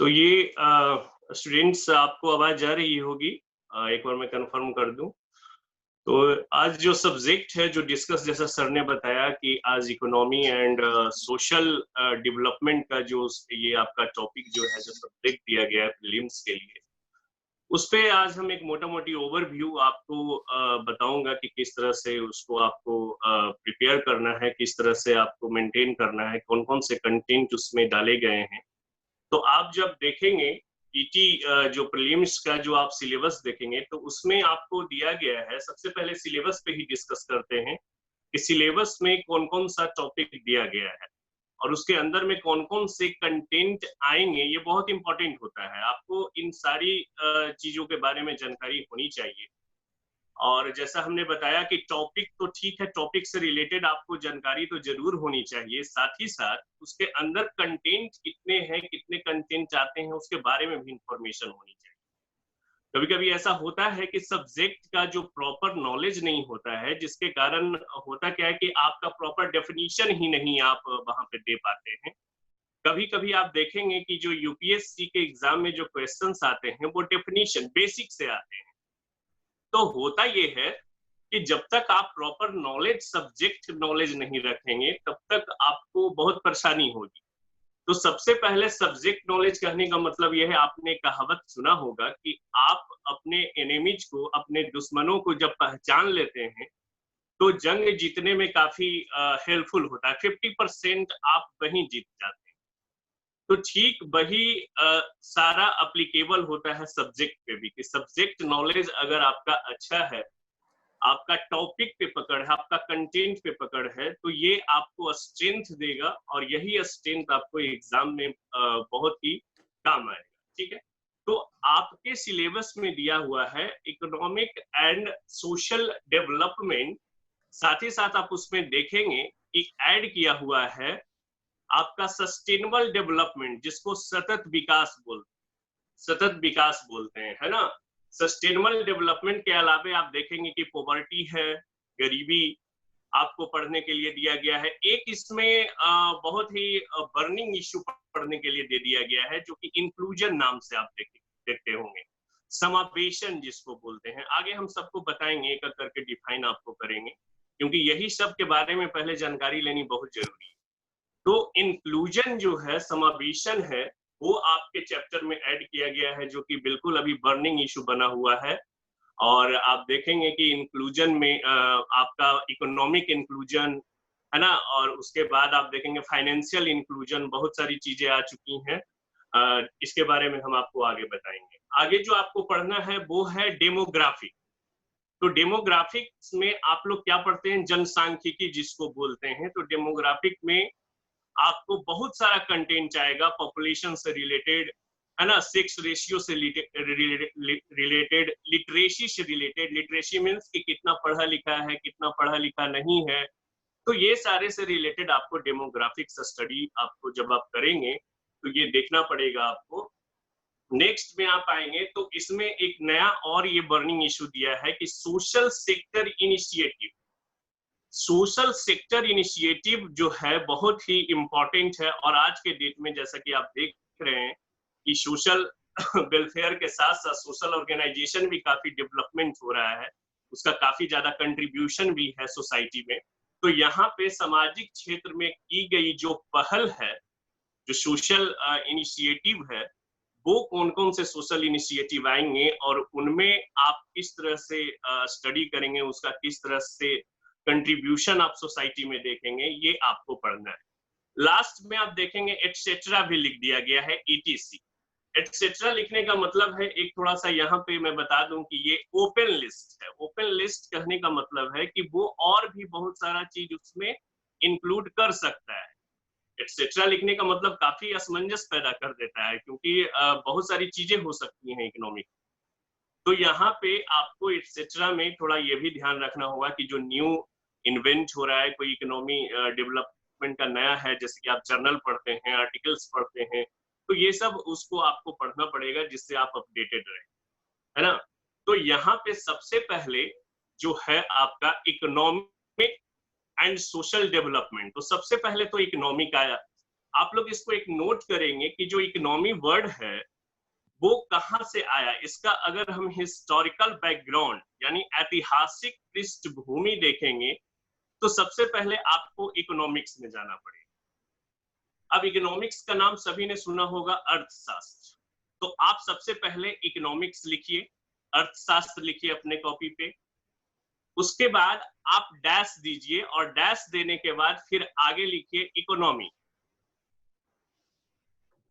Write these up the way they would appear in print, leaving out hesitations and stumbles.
तो ये स्टूडेंट्स आपको आवाज़ जा रही होगी। एक बार मैं कन्फर्म कर दूँ। तो आज जो सब्जेक्ट है जो डिस्कस जैसा सर ने बताया कि आज इकोनॉमी एंड सोशल डेवलपमेंट का जो ये आपका टॉपिक जो है जो सब्जेक्ट दिया गया है प्रीलिम्स के लिए, उस पे आज हम एक मोटा-मोटी ओवरव्यू आपको बताऊँगा कि किस तरह से उसको आपको प्रिपेयर करना है, किस तरह से आपको मेंटेन करना है, कौन-कौन से कंटेंट उसमें डाले गए हैं। तो आप जब देखेंगे ईटी जो प्रीलिम्स का जो आप सिलेबस देखेंगे तो उसमें आपको दिया गया है, सबसे पहले सिलेबस पे ही डिस्कस करते हैं कि सिलेबस में कौन-कौन सा टॉपिक दिया गया है और उसके अंदर में कौन-कौन से कंटेंट आएंगे, ये बहुत इंपॉर्टेंट होता है। आपको इन सारी चीजों के बारे में जानकारी होनी चाहिए। और जैसा हमने बताया कि टॉपिक तो ठीक है, टॉपिक से रिलेटेड आपको जानकारी तो जरूर होनी चाहिए, साथ ही साथ उसके अंदर कंटेंट कितने हैं, कितने कंटेंट आते हैं, उसके बारे में भी इंफॉर्मेशन होनी चाहिए। कभी-कभी ऐसा होता है कि सब्जेक्ट का जो प्रॉपर नॉलेज नहीं होता है, जिसके कारण होता क्या है कि आपका प्रॉपर डेफिनेशन ही नहीं आप वहां पे दे पाते हैं। कभी-कभी आप देखेंगे कि जो यूपीएससी के एग्जाम में जो क्वेश्चंस आते हैं वो डेफिनेशन बेसिक से आते हैं। तो होता ये है कि जब तक आप प्रॉपर नॉलेज सब्जेक्ट नॉलेज नहीं रखेंगे तब तक आपको बहुत परेशानी होगी। तो सबसे पहले सब्जेक्ट नॉलेज कहने का मतलब यह है, आपने कहावत सुना होगा कि आप अपने एनिमीज को, अपने दुश्मनों को जब पहचान लेते हैं तो जंग जीतने में काफी हेल्पफुल होता है। 50% आप वहीं जीत जाते हैं। तो ठीक वही सारा अप्लीकेबल होता है सब्जेक्ट पे भी कि सब्जेक्ट नॉलेज अगर आपका अच्छा है, आपका टॉपिक पे पकड़ है, आपका कंटेंट पे पकड़ है, तो ये आपको स्ट्रेंथ देगा और यही स्ट्रेंथ आपको एग्जाम में बहुत ही काम आएगा। ठीक है, तो आपके सिलेबस में दिया हुआ है इकोनॉमिक एंड सोशल डेवलपमेंट, साथ ही साथ आप उसमें देखेंगे कि ऐड किया हुआ है आपका सस्टेनेबल डेवलपमेंट, जिसको सतत विकास बोलते हैं, है ना। सस्टेनेबल डेवलपमेंट के अलावा आप देखेंगे कि पॉवर्टी है, गरीबी आपको पढ़ने के लिए दिया गया है। एक इसमें बहुत ही बर्निंग इश्यू पढ़ने के लिए दे दिया गया है जो कि इंक्लूजन नाम से आप देखते होंगे, समावेशन जिसको बोलते हैं। आगे हम सबको बताएंगे, एक एक करके डिफाइन आपको करेंगे, क्योंकि यही सब के बारे में पहले जानकारी लेनी बहुत जरूरी है। तो इंक्लूजन जो है, समावेशन है, वो आपके चैप्टर में ऐड किया गया है, जो कि बिल्कुल अभी बर्निंग इशू बना हुआ है। और आप देखेंगे कि इंक्लूजन में आपका इकोनॉमिक इंक्लूजन है ना, और उसके बाद आप देखेंगे फाइनेंशियल इंक्लूजन, बहुत सारी चीजें आ चुकी हैं। इसके बारे में हम आपको आगे बताएंगे। आगे जो आपको पढ़ना है वो है डेमोग्राफी। तो डेमोग्राफिक्स में आप लोग क्या पढ़ते हैं, जनसांख्यिकी जिसको बोलते हैं। तो डेमोग्राफिक में आपको बहुत सारा कंटेंट आएगा पॉपुलेशन से रिलेटेड, है ना, सेक्स रेशियो से रिलेटेड, लिटरेसी से रिलेटेड। लिटरेसी मीन्स कि कितना पढ़ा लिखा है, कितना पढ़ा लिखा नहीं है। तो ये सारे से रिलेटेड आपको डेमोग्राफिक्स स्टडी आपको जब आप करेंगे तो ये देखना पड़ेगा आपको। नेक्स्ट में आप आएंगे तो इसमें एक नया और ये बर्निंग इशू दिया है कि social sector initiative. Social sector initiative जो है बहुत ही इंपॉर्टेंट है, और आज के डेट में जैसा कि आप देख रहे हैं कि सोशल वेलफेयर के साथ साथ सोशल ऑर्गेनाइजेशन भी काफी डेवलपमेंट हो रहा है, उसका काफी ज्यादा कंट्रीब्यूशन भी है सोसाइटी में। तो यहाँ पे सामाजिक क्षेत्र में की गई जो पहल है, जो सोशल इनिशिएटिव है, वो कौन कौन से सोशल इनिशिएटिव आएंगे और उनमें आप किस तरह से स्टडी करेंगे, उसका किस तरह से कंट्रीब्यूशन आप सोसाइटी में देखेंगे, ये आपको पढ़ना है। लास्ट में आप देखेंगे एटसेट्रा भी लिख दिया गया है, ईटीसी। एटसेट्रा लिखने का मतलब है, एक थोड़ा सा यहाँ पे मैं बता दूं कि ये ओपन लिस्ट है। ओपन लिस्ट कहने का मतलब है कि वो और भी बहुत सारा चीज उसमें इंक्लूड कर सकता है। एटसेट्रा लिखने का मतलब काफी असमंजस पैदा कर देता है, क्योंकि बहुत सारी चीजें हो सकती हैं इकोनॉमिक। तो यहाँ पे आपको एटसेट्रा में थोड़ा ये भी ध्यान रखना होगा कि जो न्यू इन्वेंट हो रहा है, कोई इकोनॉमी डेवलपमेंट का नया है, जैसे कि आप जर्नल पढ़ते हैं, आर्टिकल्स पढ़ते हैं, तो ये सब उसको आपको पढ़ना पड़ेगा जिससे आप अपडेटेड रहे, है ना। तो यहाँ पे सबसे पहले जो है आपका इकोनॉमिक एंड सोशल डेवलपमेंट। तो सबसे पहले तो इकोनॉमिक आया, आप लोग इसको एक नोट करेंगे कि जो इकोनॉमी वर्ड है वो कहां से आया। इसका अगर हम हिस्टोरिकल बैकग्राउंड यानी ऐतिहासिक पृष्ठभूमि देखेंगे तो सबसे पहले आपको इकोनॉमिक्स में जाना पड़ेगा। अब इकोनॉमिक्स का नाम सभी ने सुना होगा, अर्थशास्त्र। तो आप सबसे पहले इकोनॉमिक्स लिखिए, अर्थशास्त्र लिखिए अपने कॉपी पे। उसके बाद आप डैश दीजिए और डैश देने के बाद फिर आगे लिखिए इकोनॉमी,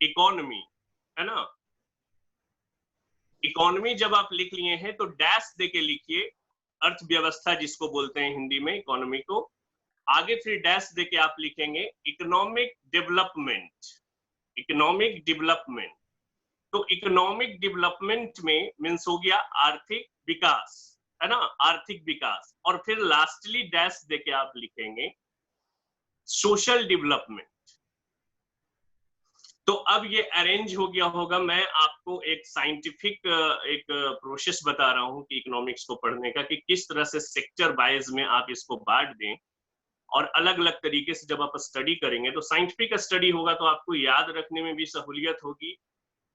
इकोनॉमी, है ना। इकोनॉमी जब आप लिख लिए हैं तो डैश देके लिखिए अर्थव्यवस्था जिसको बोलते हैं हिंदी में इकोनॉमी को। आगे फिर डैश देके आप लिखेंगे इकोनॉमिक डेवलपमेंट, इकोनॉमिक डेवलपमेंट। तो इकोनॉमिक डेवलपमेंट में मीन्स हो गया आर्थिक विकास, है ना, आर्थिक विकास। और फिर लास्टली डैश देके आप लिखेंगे सोशल डेवलपमेंट। तो अब ये अरेंज हो गया होगा। मैं आपको एक साइंटिफिक एक प्रोसेस बता रहा हूं कि इकोनॉमिक्स को पढ़ने का, कि किस तरह से सेक्टर वाइज में आप इसको बांट दें और अलग अलग तरीके से जब आप स्टडी करेंगे तो साइंटिफिक स्टडी होगा तो आपको याद रखने में भी सहूलियत होगी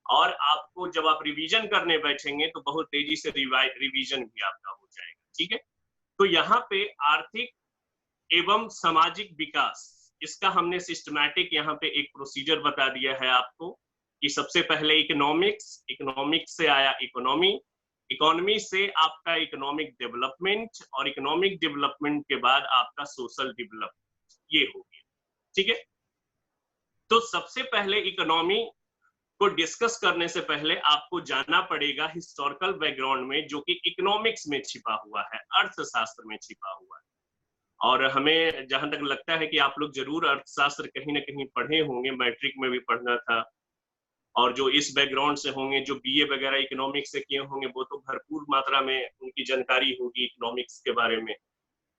और आपको जब आप रिवीजन करने बैठेंगे तो बहुत तेजी से रिवीजन भी आपका हो जाएगा। ठीक है, तो यहाँ पे आर्थिक एवं सामाजिक विकास, इसका हमने सिस्टमैटिक यहाँ पे एक प्रोसीजर बता दिया है आपको कि सबसे पहले इकोनॉमिक्स, इकोनॉमिक्स से आया इकोनॉमी, इकोनॉमी से आपका इकोनॉमिक डेवलपमेंट और इकोनॉमिक डेवलपमेंट के बाद आपका सोशल डेवलपमेंट, ये हो गया। ठीक है, तो सबसे पहले इकोनॉमी को डिस्कस करने से पहले आपको जानना पड़ेगा हिस्टोरिकल बैकग्राउंड में, जो कि इकोनॉमिक्स में छिपा हुआ है, अर्थशास्त्र में छिपा हुआ है। और हमें जहां तक लगता है कि आप लोग जरूर अर्थशास्त्र कहीं ना कहीं पढ़े होंगे, मैट्रिक में भी पढ़ना था, और जो इस बैकग्राउंड से होंगे, जो बीए वगैरह इकोनॉमिक्स से किए होंगे, वो तो भरपूर मात्रा में उनकी जानकारी होगी इकोनॉमिक्स के बारे में।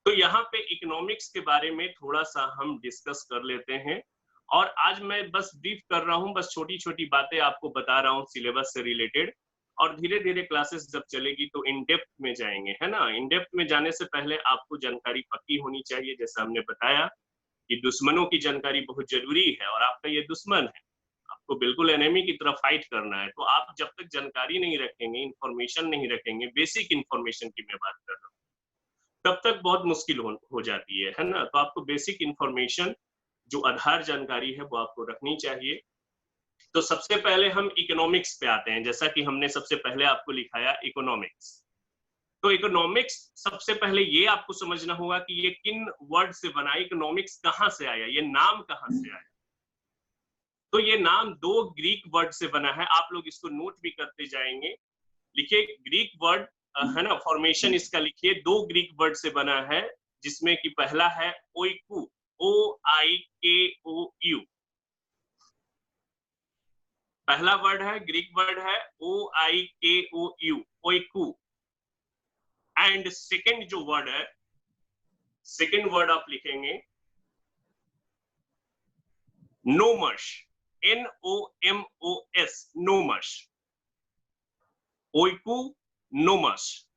तो यहाँ पे इकोनॉमिक्स के बारे में थोड़ा सा हम डिस्कस कर लेते हैं। और आज मैं बस ब्रीफ कर रहा हूँ, बस छोटी छोटी बातें आपको बता रहा हूँ सिलेबस से रिलेटेड, और धीरे धीरे क्लासेस जब चलेगी तो इन डेप्थ में जाएंगे, है ना। इन डेप्थ में जाने से पहले आपको जानकारी पक्की होनी चाहिए, जैसा हमने बताया कि दुश्मनों की जानकारी बहुत जरूरी है और आपका ये दुश्मन है, आपको बिल्कुल एनिमी की तरफ फाइट करना है। तो आप जब तक जानकारी नहीं रखेंगे, इंफॉर्मेशन नहीं रखेंगे, बेसिक इंफॉर्मेशन की मैं बात कर रहा हूँ, तब तक बहुत मुश्किल हो जाती है ना। तो आपको बेसिक इंफॉर्मेशन, जो आधार जानकारी है, वो आपको रखनी चाहिए। तो सबसे पहले हम इकोनॉमिक्स पे आते हैं, जैसा कि हमने सबसे पहले आपको लिखाया इकोनॉमिक्स। तो इकोनॉमिक्स सबसे पहले ये आपको समझना होगा कि ये किन वर्ड से बना, इकोनॉमिक्स कहां से आया, ये नाम कहां से आया। तो ये नाम दो ग्रीक वर्ड से बना है, आप लोग इसको नोट भी करते जाएंगे। लिखिए ग्रीक वर्ड, है ना, फॉर्मेशन इसका लिखिए, दो ग्रीक वर्ड से बना है, जिसमें कि पहला है ओइकू, OIKOU, पहला वर्ड है, ग्रीक वर्ड है OIKOU, ओइकू। एंड सेकंड जो वर्ड है, सेकंड वर्ड आप लिखेंगे नोमस, NOMOS, नोमस, ओइकू, नोमस।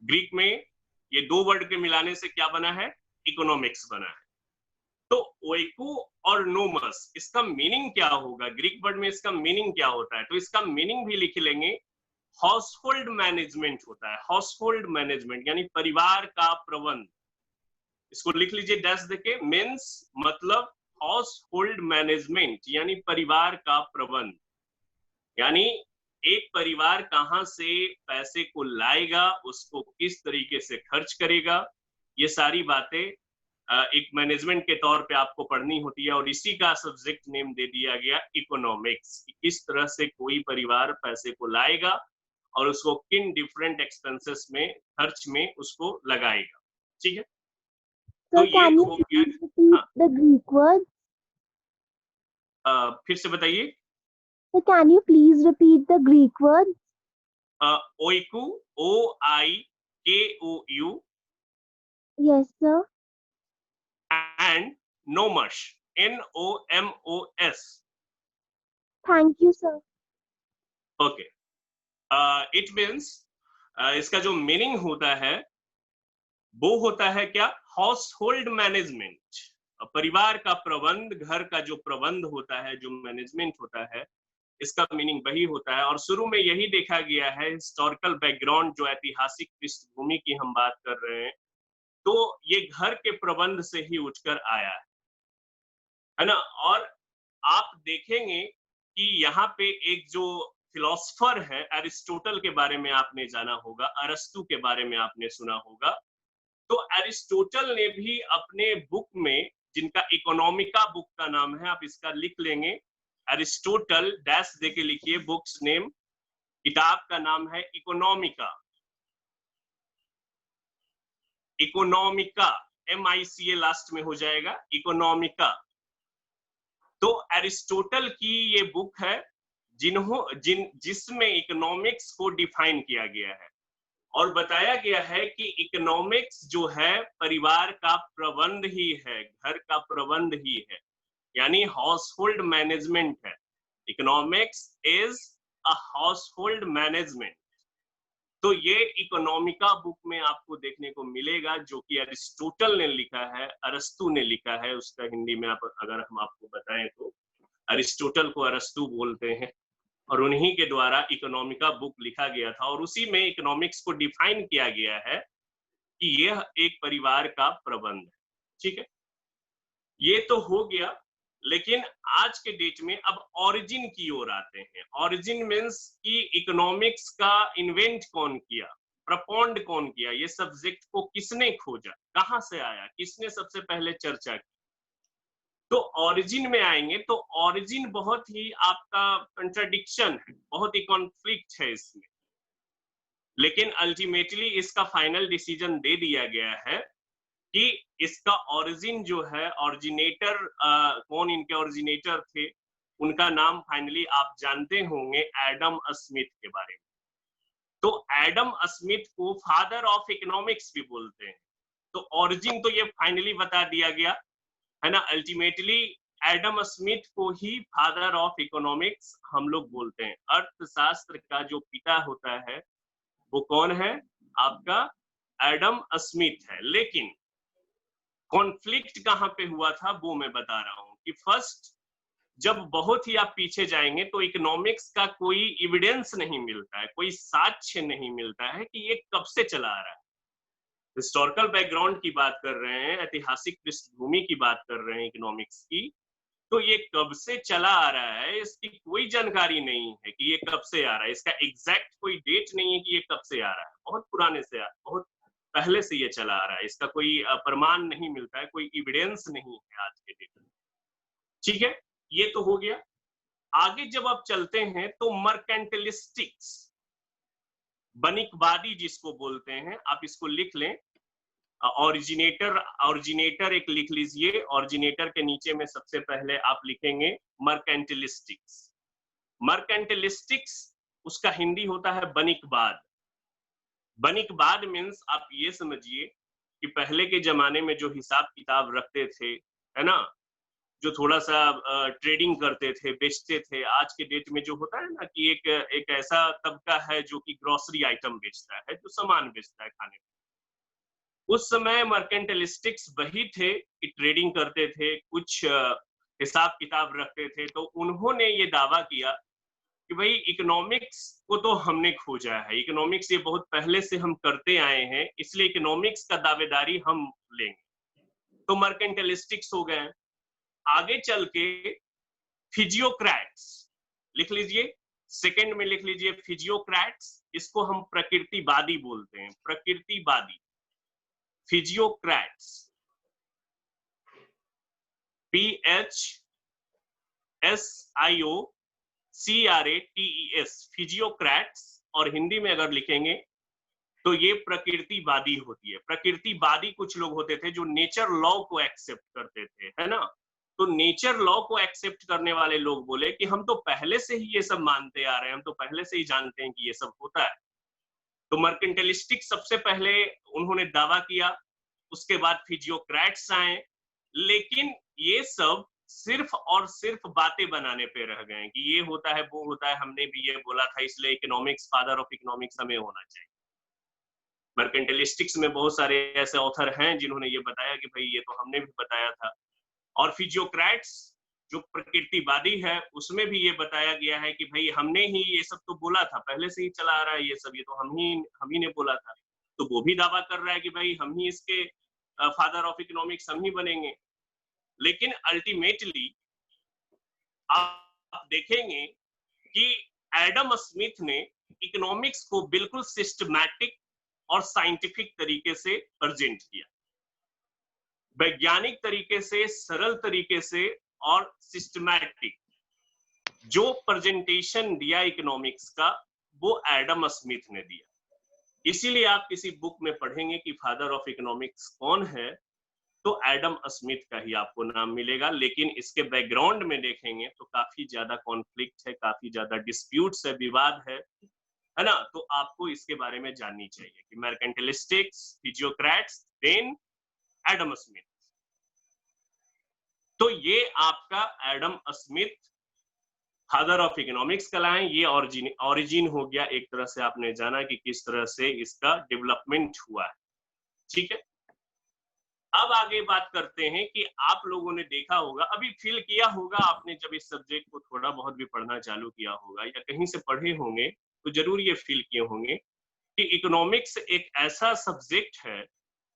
ग्रीक में ये दो वर्ड के मिलाने से क्या बना है, इकोनॉमिक्स बना है। तो ओइकू और नोमस, इसका मीनिंग क्या होगा, ग्रीक वर्ड में इसका मीनिंग क्या होता है, तो इसका मीनिंग भी लिख लेंगे, हाउसहोल्ड मैनेजमेंट होता है। हाउसहोल्ड मैनेजमेंट यानी परिवार का प्रबंध, इसको लिख लीजिए डैश देके, मीन्स मतलब हाउसहोल्ड मैनेजमेंट यानी परिवार का प्रबंध, यानी एक परिवार कहां से पैसे को लाएगा, उसको किस तरीके से खर्च करेगा, ये सारी बातें एक मैनेजमेंट के तौर पे आपको पढ़नी होती है। और इसी का सब्जेक्ट नेम दे दिया गया इकोनॉमिक्स, किस तरह से कोई परिवार पैसे को लाएगा और उसको किन डिफरेंट एक्सपेंसेस में, खर्च में उसको लगाएगा। ठीक है, तो ये हो गया। the Greek word? फिर से बताइए। So can you please repeat the Greek word? ओइकू, OIKOU. Yes, sir. And nomos, NOMOS. Thank you, sir. Okay. It means इसका जो मीनिंग होता है वो होता है क्या, हाउस होल्ड मैनेजमेंट, परिवार का प्रबंध, घर का जो प्रबंध होता है, जो मैनेजमेंट होता है, इसका मीनिंग वही होता है। और शुरू में यही देखा गया है, हिस्टोरिकल बैकग्राउंड, जो ऐतिहासिक पृष्ठभूमि की हम बात कर रहे हैं, तो ये घर के प्रबंध से ही उठकर आया है ना। और आप देखेंगे कि यहाँ पे एक जो फिलोसफर है, एरिस्टोटल के बारे में आपने जाना होगा, अरस्तु के बारे में आपने सुना होगा। तो एरिस्टोटल ने भी अपने बुक में, जिनका इकोनॉमिका बुक का नाम है, आप इसका लिख लेंगे, एरिस्टोटल डैश दे के लिखिए, बुक्स नेम, किताब का नाम है इकोनॉमिका। इकोनॉमिका, MICA लास्ट में हो जाएगा, इकोनॉमिका। तो एरिस्टोटल की ये बुक है जिसमें इकोनॉमिक्स को डिफाइन किया गया है और बताया गया है कि इकोनॉमिक्स जो है परिवार का प्रबंध ही है, घर का प्रबंध ही है, यानी हाउस होल्ड मैनेजमेंट है। Economics is a house hold management. तो ये इकोनॉमिका बुक में आपको देखने को मिलेगा, जो कि एरिस्टोटल ने लिखा है, अरस्तु ने लिखा है। उसका हिंदी में अगर हम आपको बताएं तो अरिस्टोटल को अरस्तु बोलते हैं, और उन्हीं के द्वारा इकोनॉमिका बुक लिखा गया था। और उसी में इकोनॉमिक्स को डिफाइन किया गया है कि यह एक परिवार का प्रबंध है। ठीक है, ये तो हो गया। लेकिन आज के डेट में अब ओरिजिन की ओर आते हैं। ओरिजिन मीन्स कि इकोनॉमिक्स का इन्वेंट कौन किया, प्रपोंड कौन किया, ये सब्जेक्ट को किसने खोजा, कहां से आया, किसने सबसे पहले चर्चा की। तो ओरिजिन में आएंगे तो ओरिजिन बहुत ही आपका कंट्राडिक्शन है, बहुत ही कॉन्फ्लिक्ट है इसमें। लेकिन अल्टीमेटली इसका फाइनल डिसीजन दे दिया गया है कि इसका ओरिजिन जो है, ओरिजिनेटर कौन इनके ओरिजिनेटर थे, उनका नाम फाइनली आप जानते होंगे, एडम स्मिथ के बारे में। तो एडम स्मिथ को फादर ऑफ इकोनॉमिक्स भी बोलते हैं। तो ओरिजिन तो ये फाइनली बता दिया गया है ना। अल्टीमेटली एडम स्मिथ को ही फादर ऑफ इकोनॉमिक्स हम लोग बोलते हैं। अर्थशास्त्र का जो पिता होता है वो कौन है, आपका एडम स्मिथ है। लेकिन कॉन्फ्लिक्ट कहां पे हुआ था वो मैं बता रहा हूं कि फर्स्ट, जब बहुत ही आप पीछे जाएंगे तो इकोनॉमिक्स का कोई एविडेंस नहीं मिलता है, कोई साक्ष्य नहीं मिलता है कि ये कब से चला आ रहा है। हिस्टोरिकल बैकग्राउंड की बात कर रहे हैं, ऐतिहासिक पृष्ठभूमि की बात कर रहे हैं इकोनॉमिक्स की, तो ये कब से चला आ रहा है इसकी कोई जानकारी नहीं है कि ये कब से आ रहा है। इसका एग्जैक्ट कोई डेट नहीं है कि ये कब से आ रहा है। बहुत पुराने से बहुत पहले से ये चला आ रहा है। इसका कोई प्रमाण नहीं मिलता है, कोई एविडेंस नहीं है आज के डेट में। ठीक है, ये तो हो गया। आगे जब आप चलते हैं तो मर्केंटलिस्टिक्स, बनिकवादी जिसको बोलते हैं, आप इसको लिख लें। ऑरिजिनेटर एक लिख लीजिए। ऑरिजिनेटर के नीचे में सबसे पहले आप लिखेंगे मर्केंटलिस्टिक्स। मर्केंटलिस्टिक्स उसका हिंदी होता है बनिकवाद। बनिकवाद मीन्स आप ये समझिए कि पहले के जमाने में जो हिसाब किताब रखते थे, है ना, जो थोड़ा सा ट्रेडिंग करते थे, बेचते थे। आज के डेट में जो होता है ना कि एक ऐसा तबका है जो कि ग्रोसरी आइटम बेचता है, जो सामान बेचता है खाने का। उस समय मर्केंटलिस्टिक्स वही थे कि ट्रेडिंग करते थे, कुछ हिसाब किताब रखते थे। तो उन्होंने ये दावा किया कि भाई इकोनॉमिक्स को तो हमने खोजा है, इकोनॉमिक्स ये बहुत पहले से हम करते आए हैं, इसलिए इकोनॉमिक्स का दावेदारी हम लेंगे। तो मर्केंटलिस्टिक्स हो गए। आगे चल के फिजियोक्रेट्स लिख लीजिए, सेकंड में लिख लीजिए फिजियोक्रेट्स। इसको हम प्रकृतिवादी बोलते हैं, प्रकृतिवादी, फिजियोक्रेट्स, PHSIOCRATES, फिजियोक्रेट्स। और हिंदी में अगर लिखेंगे तो ये प्रकृतिवादी होती है। प्रकृतिवादी कुछ लोग होते थे जो नेचर लॉ को एक्सेप्ट करते थे, है ना। तो नेचर लॉ को एक्सेप्ट करने वाले लोग बोले कि हम तो पहले से ही ये सब मानते आ रहे हैं, हम तो पहले से ही जानते हैं कि ये सब होता है। तो मर्केंटलिस्टिक सबसे पहले उन्होंने दावा किया, उसके बाद फिजियोक्रेट्स आए। लेकिन ये सब सिर्फ और सिर्फ बातें बनाने पे रह गए कि ये होता है, वो होता है, हमने भी ये बोला था, इसलिए इकोनॉमिक्स, फादर ऑफ इकोनॉमिक्स हमें होना चाहिए। मर्केंटलिस्टिक्स में बहुत सारे ऐसे ऑथर हैं जिन्होंने ये बताया कि भाई ये तो हमने भी बताया था। और फिजियोक्रेट्स जो प्रकृतिवादी है उसमें भी ये बताया गया है कि भाई हमने ही ये सब तो बोला था, पहले से ही चला आ रहा है ये सब, ये तो हम ही ने बोला था। तो वो भी दावा कर रहा है कि भाई हम ही इसके फादर ऑफ इकोनॉमिक्स हम ही बनेंगे। लेकिन अल्टीमेटली आप देखेंगे कि एडम स्मिथ ने इकोनॉमिक्स को बिल्कुल सिस्टमैटिक और साइंटिफिक तरीके से प्रेजेंट किया, वैज्ञानिक तरीके से, सरल तरीके से और सिस्टमैटिक। जो प्रेजेंटेशन दिया इकोनॉमिक्स का वो एडम स्मिथ ने दिया। इसीलिए आप किसी बुक में पढ़ेंगे कि फादर ऑफ इकोनॉमिक्स कौन है, तो एडम स्मिथ का ही आपको नाम मिलेगा। लेकिन इसके बैकग्राउंड में देखेंगे तो काफी ज्यादा कॉन्फ्लिक्ट है, काफी ज्यादा डिस्प्यूट्स है, विवाद है ना। तो आपको इसके बारे में जाननी चाहिए कि mercantilists, physiocrats, then Adam Smith. तो ये आपका Adam Smith father of economics कहलाएं, ये ओरिजिन हो गया। एक तरह से आपने जाना कि किस तरह से इसका डेवलपमेंट हुआ है, ठीक है। अब आगे बात करते हैं कि आप लोगों ने देखा होगा, अभी फील किया होगा आपने, जब इस सब्जेक्ट को थोड़ा बहुत भी पढ़ना चालू किया होगा या कहीं से पढ़े होंगे तो जरूर ये फील किए होंगे कि इकोनॉमिक्स एक ऐसा सब्जेक्ट है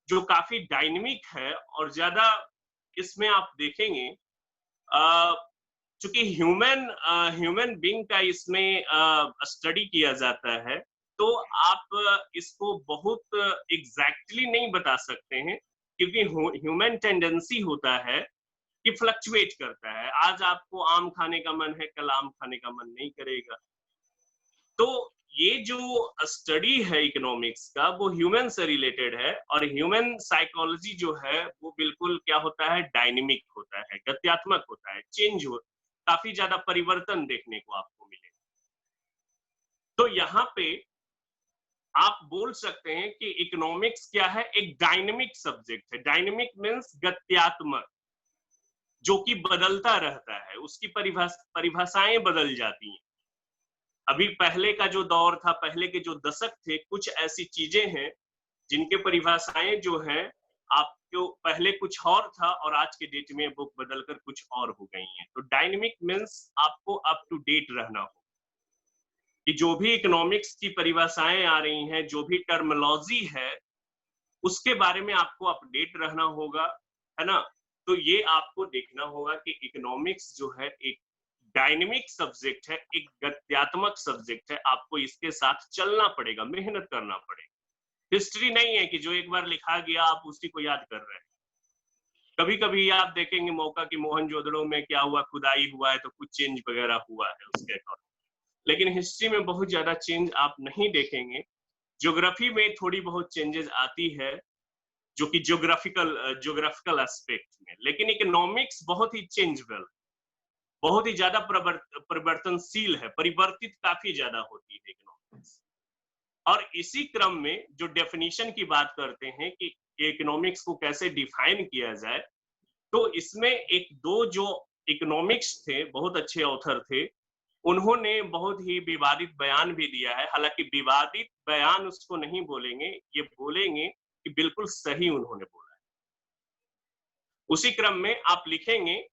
जो काफी डायनेमिक है और ज्यादा इसमें आप देखेंगे चूंकि ह्यूमन बीइंग का इसमें स्टडी किया जाता है, तो आप इसको बहुत एग्जैक्टली नहीं बता सकते हैं, क्योंकि ह्यूमन टेंडेंसी होता है कि फ्लक्चुएट करता है। आज आपको आम खाने का मन है, कल आम खाने का मन नहीं करेगा। तो ये जो स्टडी है इकोनॉमिक्स का वो ह्यूमन से रिलेटेड है, और ह्यूमन साइकोलॉजी जो है वो बिल्कुल क्या होता है, डायनेमिक होता है, गत्यात्मक होता है, चेंज हो, काफी ज्यादा परिवर्तन देखने को आपको मिलेगा। तो यहाँ पे आप बोल सकते हैं कि इकोनॉमिक्स क्या है, एक डायनेमिक सब्जेक्ट है। डायनेमिक मीन्स गत्यात्मक, जो कि बदलता रहता है, उसकी परिभाषाएं बदल जाती हैं। अभी पहले का जो दौर था, पहले के जो दशक थे, कुछ ऐसी चीजें हैं जिनके परिभाषाएं जो हैं आपको पहले कुछ और था और आज के डेट में वो बदलकर कुछ और हो गई हैं। तो डायनेमिक मीन्स आपको अप टू डेट रहना हो कि जो भी इकोनॉमिक्स की परिभाषाएं आ रही हैं, जो भी टर्मिनोलॉजी है, उसके बारे में आपको अपडेट रहना होगा, है ना। तो ये आपको देखना होगा कि इकोनॉमिक्स जो है एक डायनेमिक सब्जेक्ट है, एक गत्यात्मक सब्जेक्ट है। आपको इसके साथ चलना पड़ेगा, मेहनत करना पड़ेगा। हिस्ट्री नहीं है कि जो एक बार लिखा गया आप उसी को याद कर रहे हैं। कभी कभी आप देखेंगे मौका कि मोहनजोदड़ो में क्या हुआ, खुदाई हुआ है तो कुछ चेंज वगैरह हुआ है उसके अकॉर्डिंग, लेकिन हिस्ट्री में बहुत ज्यादा चेंज आप नहीं देखेंगे। ज्योग्राफी में थोड़ी बहुत चेंजेस आती है, जो कि ज्योग्राफिकल एस्पेक्ट में, लेकिन इकोनॉमिक्स बहुत ही चेंजेबल, बहुत ही ज्यादा परिवर्तनशील है, परिवर्तित काफी ज्यादा होती है इकोनॉमिक्स। और इसी क्रम में जो डेफिनेशन की बात करते हैं कि इकोनॉमिक्स को कैसे डिफाइन किया जाए, तो इसमें एक दो जो इकोनॉमिक्स थे, बहुत अच्छे ऑथर थे, उन्होंने बहुत ही विवादित बयान भी दिया है। हालांकि विवादित बयान उसको नहीं बोलेंगे, ये बोलेंगे कि बिल्कुल सही उन्होंने बोला है। उसी क्रम में आप लिखेंगे,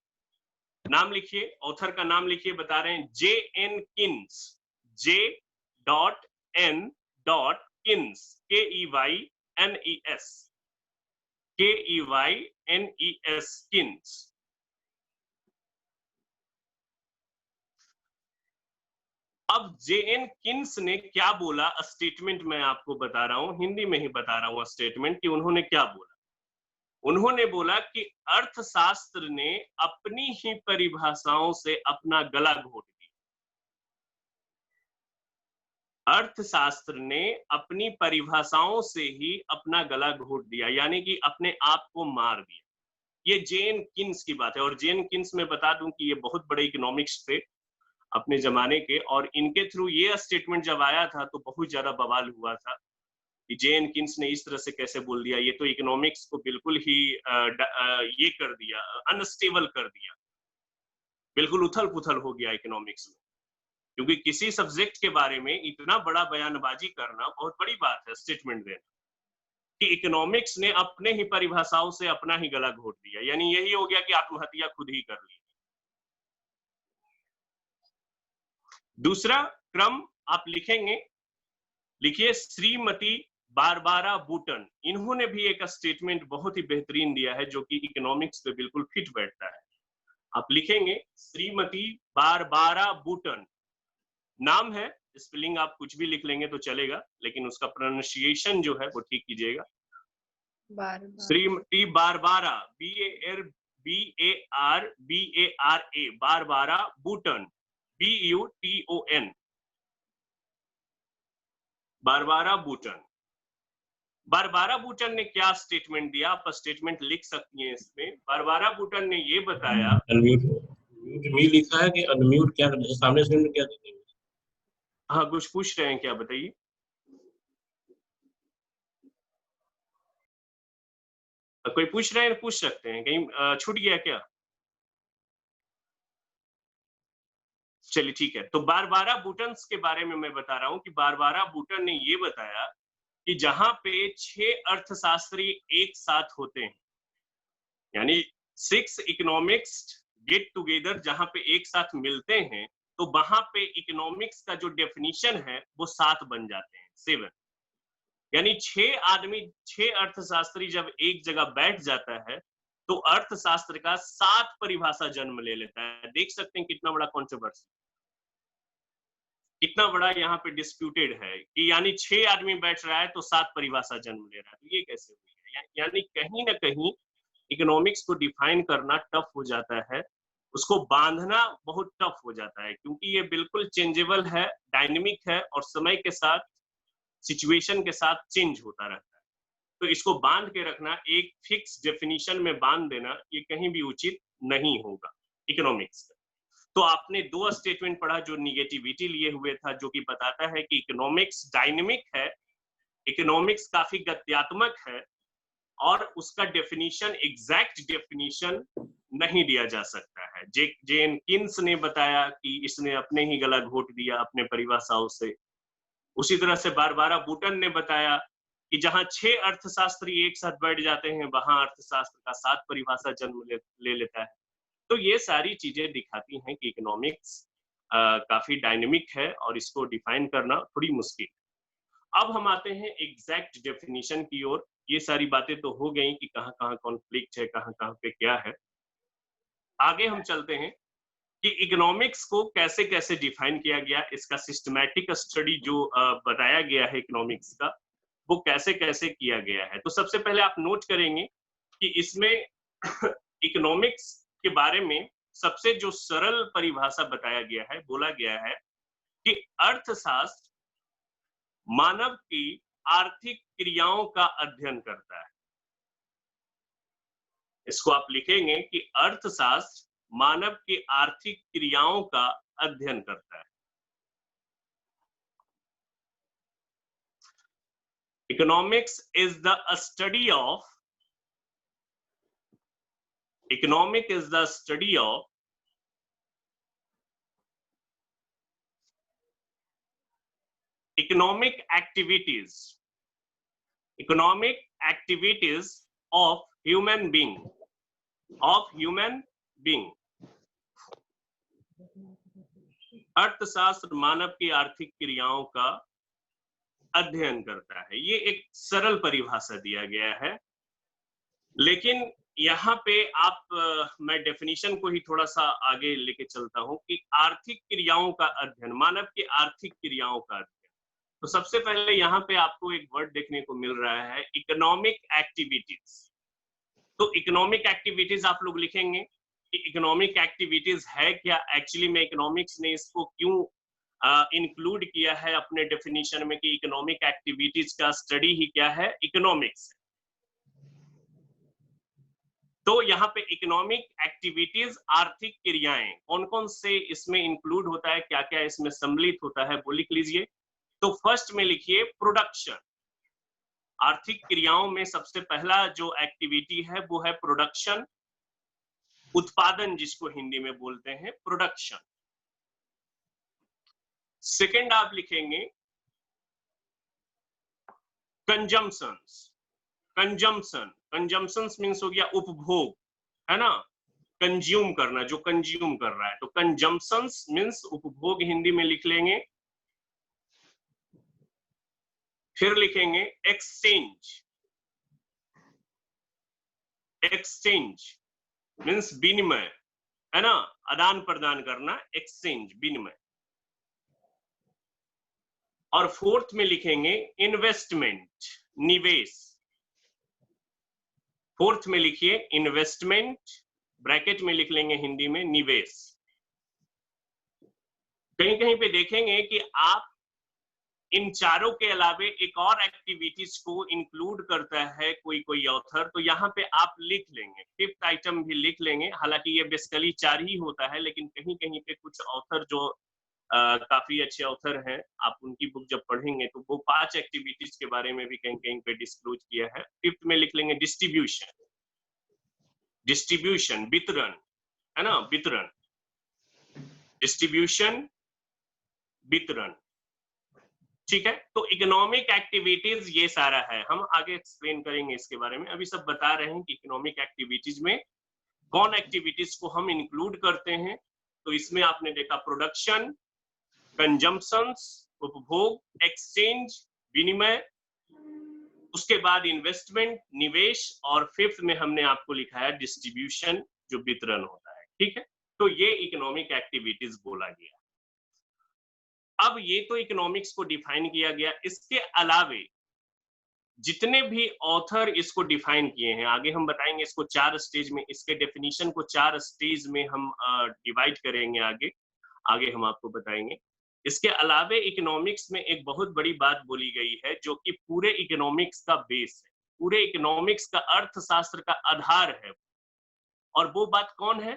नाम लिखिए, ऑथर का नाम लिखिए, बता रहे हैं J.N. Keynes, J.N. Keynes, K-E-Y-N-E-S, Keynes. अब J.N. किन्स ने क्या बोला, स्टेटमेंट मैं आपको बता रहा हूं, हिंदी में ही बता रहा हूं स्टेटमेंट कि उन्होंने क्या बोला। उन्होंने बोला कि अर्थशास्त्र ने अपनी ही परिभाषाओं से अपना गला घोट दिया। अर्थशास्त्र ने अपनी परिभाषाओं से ही अपना गला घोट दिया, यानी कि अपने आप को मार दिया। ये J.N. किन्स की बात है। और J.N. किन्स में बता दूं कि ये बहुत बड़े इकोनॉमिक्स थे अपने जमाने के, और इनके थ्रू ये स्टेटमेंट जब आया था तो बहुत ज्यादा बवाल हुआ था कि J.N. किन्स ने इस तरह से कैसे बोल दिया, ये तो इकोनॉमिक्स को बिल्कुल ही ये कर दिया, अनस्टेबल कर दिया, बिल्कुल उथल पुथल हो गया इकोनॉमिक्स में। क्योंकि किसी सब्जेक्ट के बारे में इतना बड़ा बयानबाजी करना बहुत बड़ी बात है, स्टेटमेंट देना। कि इकोनॉमिक्स ने अपने ही परिभाषाओं से अपना ही गला घोट दिया, यानी यही हो गया कि आत्महत्या खुद ही कर ली। दूसरा क्रम आप लिखेंगे, लिखिए श्रीमती बारबारा बूटन, इन्होंने भी एक स्टेटमेंट बहुत ही बेहतरीन दिया है जो कि इकोनॉमिक्स पे बिल्कुल फिट बैठता है। आप लिखेंगे श्रीमती बारबारा बूटन, नाम है, स्पेलिंग आप कुछ भी लिख लेंगे तो चलेगा, लेकिन उसका प्रोनाउंसिएशन जो है वो ठीक कीजिएगा। Shrimati Barbara, BARBARA, Barbara Buton, BUTON, Barbara Buton. Barbara Buton ने क्या स्टेटमेंट दिया, आप स्टेटमेंट लिख सकती हैं इसमें। बारबारा बूटन ने ये बताया, अनम्यूट भी लिखा है कि अनम्यूट क्या करना है, सामने से क्या देखेंगे? हाँ कुछ पूछ रहे हैं क्या, बताइए। कोई पूछ रहे हैं, पूछ सकते हैं, कहीं छूट गया क्या? चलिए ठीक है, तो बारबारा बूटन के बारे में मैं बता रहा हूं कि बारबारा बूटन ने ये बताया कि जहां पे 6 अर्थशास्त्री एक साथ होते हैं, यानी 6 इकोनॉमिक्स गेट टुगेदर जहां पे एक साथ मिलते हैं, तो वहां पे इकोनॉमिक्स का जो डेफिनेशन है वो 7 बन जाते हैं, 7। यानी 6 आदमी, 6 अर्थशास्त्री जब एक जगह बैठ जाता है तो अर्थशास्त्र का 7 परिभाषा जन्म ले लेता है। देख सकते हैं कितना बड़ा कंट्रोवर्सी, कितना बड़ा यहाँ पे डिस्प्यूटेड है कि यानी 6 आदमी बैठ रहा है तो 7 परिभाषा जन्म ले रहा है, तो ये कैसे हुई है? यानी कहीं ना कहीं इकोनॉमिक्स को डिफाइन करना टफ हो जाता है, उसको बांधना बहुत टफ हो जाता है, क्योंकि ये बिल्कुल चेंजेबल है, डायनेमिक है और समय के साथ, सिचुएशन के साथ चेंज होता रहता है। तो इसको बांध के रखना, एक फिक्स डेफिनेशन में बांध देना, ये कहीं भी उचित नहीं होगा इकोनॉमिक्स का। तो आपने 2 स्टेटमेंट पढ़ा जो निगेटिविटी लिए हुए था, जो कि बताता है कि इकोनॉमिक्स डायनेमिक है, इकोनॉमिक्स काफी गत्यात्मक है और उसका डेफिनेशन, एग्जैक्ट डेफिनेशन नहीं दिया जा सकता है। जेनकिंस ने बताया कि इसने अपने ही गला घोट दिया अपने परिभाषाओं से। उसी तरह से बारबारा बूटन ने बताया कि जहां 6 अर्थशास्त्री एक साथ बैठ जाते हैं वहां अर्थशास्त्र का 7 परिभाषा जन्म ले लेता है। तो ये सारी चीजें दिखाती हैं कि इकोनॉमिक्स काफी डायनेमिक है और इसको डिफाइन करना थोड़ी मुश्किल। अब हम आते हैं एग्जैक्ट डेफिनेशन की ओर। ये सारी बातें तो हो गई कि कहाँ कहाँ कॉन्फ्लिक्ट है, कहाँ कहाँ पे क्या है। आगे हम चलते हैं कि इकोनॉमिक्स को कैसे कैसे डिफाइन किया गया, इसका सिस्टमैटिक स्टडी जो बताया गया है इकोनॉमिक्स का, वो कैसे कैसे किया गया है। तो सबसे पहले आप नोट करेंगे कि इसमें इकोनॉमिक्स के बारे में सबसे जो सरल परिभाषा बताया गया है, बोला गया है कि अर्थशास्त्र मानव की आर्थिक क्रियाओं का अध्ययन करता है। इसको आप लिखेंगे कि अर्थशास्त्र मानव की आर्थिक क्रियाओं का अध्ययन करता है। Economics is the study of, economic is the study of economic activities of human being, अर्थशास्त्र मानव की आर्थिक क्रियाओं का अध्ययन करता है। ये एक सरल परिभाषा दिया गया है, लेकिन यहाँ पे मैं डेफिनेशन को ही थोड़ा सा आगे लेके चलता हूं कि आर्थिक क्रियाओं का अध्ययन, मानव की आर्थिक क्रियाओं का अध्ययन। तो सबसे पहले यहाँ पे आपको एक वर्ड देखने को मिल रहा है, इकोनॉमिक एक्टिविटीज। तो इकोनॉमिक एक्टिविटीज आप लोग लिखेंगे कि इकोनॉमिक एक्टिविटीज है क्या। एक्चुअली में इकोनॉमिक्स ने इसको क्यों इंक्लूड किया है अपने डेफिनेशन में कि इकोनॉमिक एक्टिविटीज का स्टडी ही क्या है, इकोनॉमिक्स। तो यहाँ पे इकोनॉमिक एक्टिविटीज, आर्थिक क्रियाएं, कौन कौन से इसमें इंक्लूड होता है, क्या क्या इसमें सम्मिलित होता है, वो लिख लीजिए। तो फर्स्ट में लिखिए प्रोडक्शन। आर्थिक क्रियाओं में सबसे पहला जो एक्टिविटी है वो है प्रोडक्शन, उत्पादन, जिसको हिंदी में बोलते हैं प्रोडक्शन। सेकंड आप लिखेंगे कंजम्पशंस। कंजम्पशन, कंजम्पशन मीन्स हो गया उपभोग, है ना, कंज्यूम करना, जो कंज्यूम कर रहा है, तो कंजम्पशन मीन्स उपभोग हिंदी में लिख लेंगे। फिर लिखेंगे एक्सचेंज, एक्सचेंज मीन्स विनिमय, है ना, आदान प्रदान करना, एक्सचेंज विनिमय। और फोर्थ में लिखेंगे इन्वेस्टमेंट, निवेश। फोर्थ में लिखिए इन्वेस्टमेंट, ब्रैकेट में लिख लेंगे हिंदी में निवेश। कहीं कहीं पे देखेंगे कि आप इन चारों के अलावे एक और एक्टिविटीज को इंक्लूड करता है कोई कोई ऑथर, तो यहाँ पे आप लिख लेंगे, फिफ्थ आइटम भी लिख लेंगे। हालांकि ये बेसिकली 4 ही होता है, लेकिन कहीं कहीं पे कुछ ऑथर जो काफी अच्छे ऑथर हैं, आप उनकी बुक जब पढ़ेंगे तो वो 5 एक्टिविटीज के बारे में भी कहीं कहीं पे डिस्क्लोज किया है। फिफ्थ में लिख लेंगे डिस्ट्रीब्यूशन, डिस्ट्रीब्यूशन वितरण, है ना, वितरण, डिस्ट्रीब्यूशन वितरण, ठीक है। तो इकोनॉमिक एक्टिविटीज ये सारा है, हम आगे एक्सप्लेन करेंगे इसके बारे में। अभी सब बता रहे हैं कि इकोनॉमिक एक्टिविटीज में कौन एक्टिविटीज को हम इंक्लूड करते हैं। तो इसमें आपने देखा प्रोडक्शन, कंजम्पशंस उपभोग, एक्सचेंज विनिमय, उसके बाद इन्वेस्टमेंट निवेश, और फिफ्थ में हमने आपको लिखा है डिस्ट्रीब्यूशन, जो वितरण होता है, ठीक है। तो ये इकोनॉमिक एक्टिविटीज बोला गया। अब ये तो इकोनॉमिक्स को डिफाइन किया गया, इसके अलावे जितने भी ऑथर इसको डिफाइन किए हैं, आगे हम बताएंगे इसको 4 स्टेज में, इसके डेफिनेशन को 4 स्टेज में हम डिवाइड करेंगे आगे आगे हम आपको बताएंगे। इसके अलावे इकोनॉमिक्स में एक बहुत बड़ी बात बोली गई है, जो कि पूरे इकोनॉमिक्स का बेस है, पूरे इकोनॉमिक्स का अर्थशास्त्र का आधार है। और वो बात कौन है?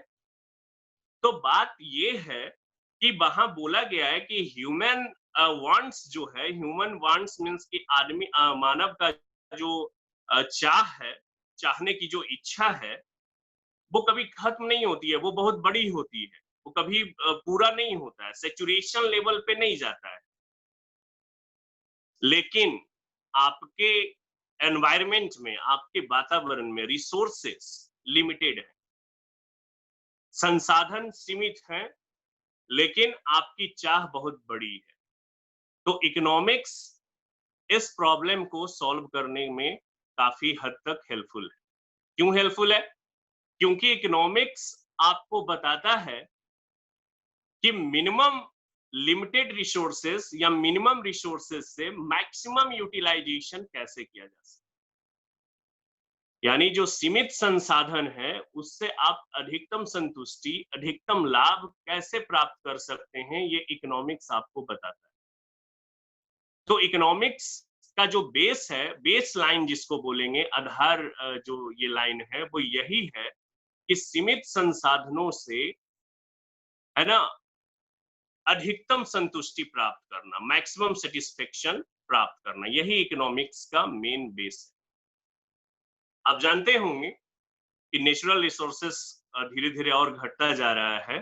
तो बात ये है कि वहां बोला गया है कि ह्यूमन वांट्स जो है, ह्यूमन वांट्स मींस कि आदमी मानव का जो चाह है, चाहने की जो इच्छा है, वो कभी खत्म नहीं होती है, वो बहुत बड़ी होती है, वो कभी पूरा नहीं होता है, सैचुरेशन लेवल पे नहीं जाता है। लेकिन आपके एनवायरमेंट में, आपके वातावरण में रिसोर्सेस लिमिटेड है, संसाधन सीमित हैं, लेकिन आपकी चाह बहुत बड़ी है। तो इकोनॉमिक्स इस प्रॉब्लम को सॉल्व करने में काफी हद तक हेल्पफुल है। क्यों हेल्पफुल है? क्योंकि इकोनॉमिक्स आपको बताता है कि मिनिमम लिमिटेड रिसोर्सेस या मिनिमम रिसोर्सेस से मैक्सिमम यूटिलाइजेशन कैसे किया जा सकता है। यानी जो सीमित संसाधन है, उससे आप अधिकतम संतुष्टि, अधिकतम लाभ कैसे प्राप्त कर सकते हैं, ये इकोनॉमिक्स आपको बताता है। तो इकोनॉमिक्स का जो बेस है, बेस लाइन जिसको बोलेंगे, आधार जो ये लाइन है, वो यही है कि सीमित संसाधनों से, है ना, अधिकतम संतुष्टि प्राप्त करना, मैक्सिमम सेटिस्फेक्शन प्राप्त करना, यही इकोनॉमिक्स का मेन बेस है। आप जानते होंगे कि नेचुरल रिसोर्सेस धीरे धीरे और घटता जा रहा है,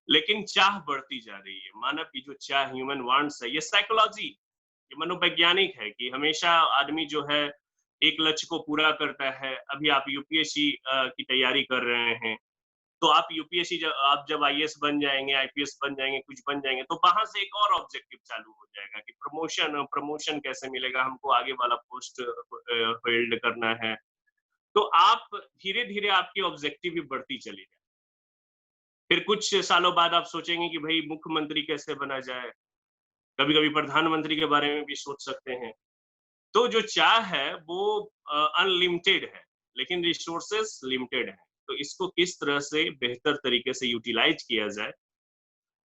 लेकिन चाह बढ़ती जा रही है। मानव की जो चाह, ह्यूमन वांट्स है, ये साइकोलॉजी, ये मनोवैज्ञानिक है कि हमेशा आदमी जो है एक लक्ष्य को पूरा करता है। अभी आप यूपीएससी की तैयारी कर रहे हैं, तो आप यूपीएससी आप जब आईएएस बन जाएंगे, आईपीएस बन जाएंगे, कुछ बन जाएंगे, तो वहां से एक और ऑब्जेक्टिव चालू हो जाएगा कि प्रमोशन कैसे मिलेगा, हमको आगे वाला पोस्ट होल्ड करना है। तो आप धीरे धीरे आपकी ऑब्जेक्टिव भी बढ़ती चली जाए। फिर कुछ सालों बाद आप सोचेंगे कि भाई मुख्यमंत्री कैसे बना जाए, कभी कभी प्रधानमंत्री के बारे में भी सोच सकते हैं। तो जो चाह है वो अनलिमिटेड है, लेकिन रिसोर्सेस लिमिटेड है। तो इसको किस तरह से बेहतर तरीके से यूटिलाइज किया जाए,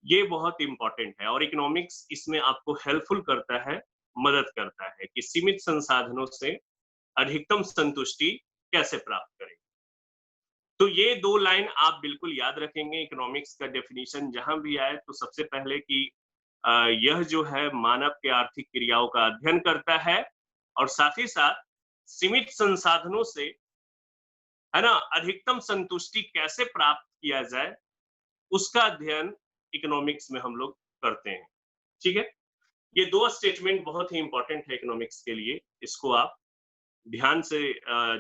ये बहुत इंपॉर्टेंट है। और इकोनॉमिक्स इसमें आपको हेल्पफुल करता है, मदद करता है कि सीमित संसाधनों से अधिकतम संतुष्टि कैसे प्राप्त करें। तो ये 2 लाइन आप बिल्कुल याद रखेंगे। इकोनॉमिक्स का डेफिनेशन जहां भी आए तो सबसे पहले कि यह जो है मानव के आर्थिक क्रियाओं का अध्ययन करता है, और साथ ही साथ सीमित संसाधनों से, है ना, अधिकतम संतुष्टि कैसे प्राप्त किया जाए, उसका अध्ययन इकोनॉमिक्स में हम लोग करते हैं। ठीक है, ये 2 स्टेटमेंट बहुत ही इंपॉर्टेंट है इकोनॉमिक्स के लिए, इसको आप ध्यान से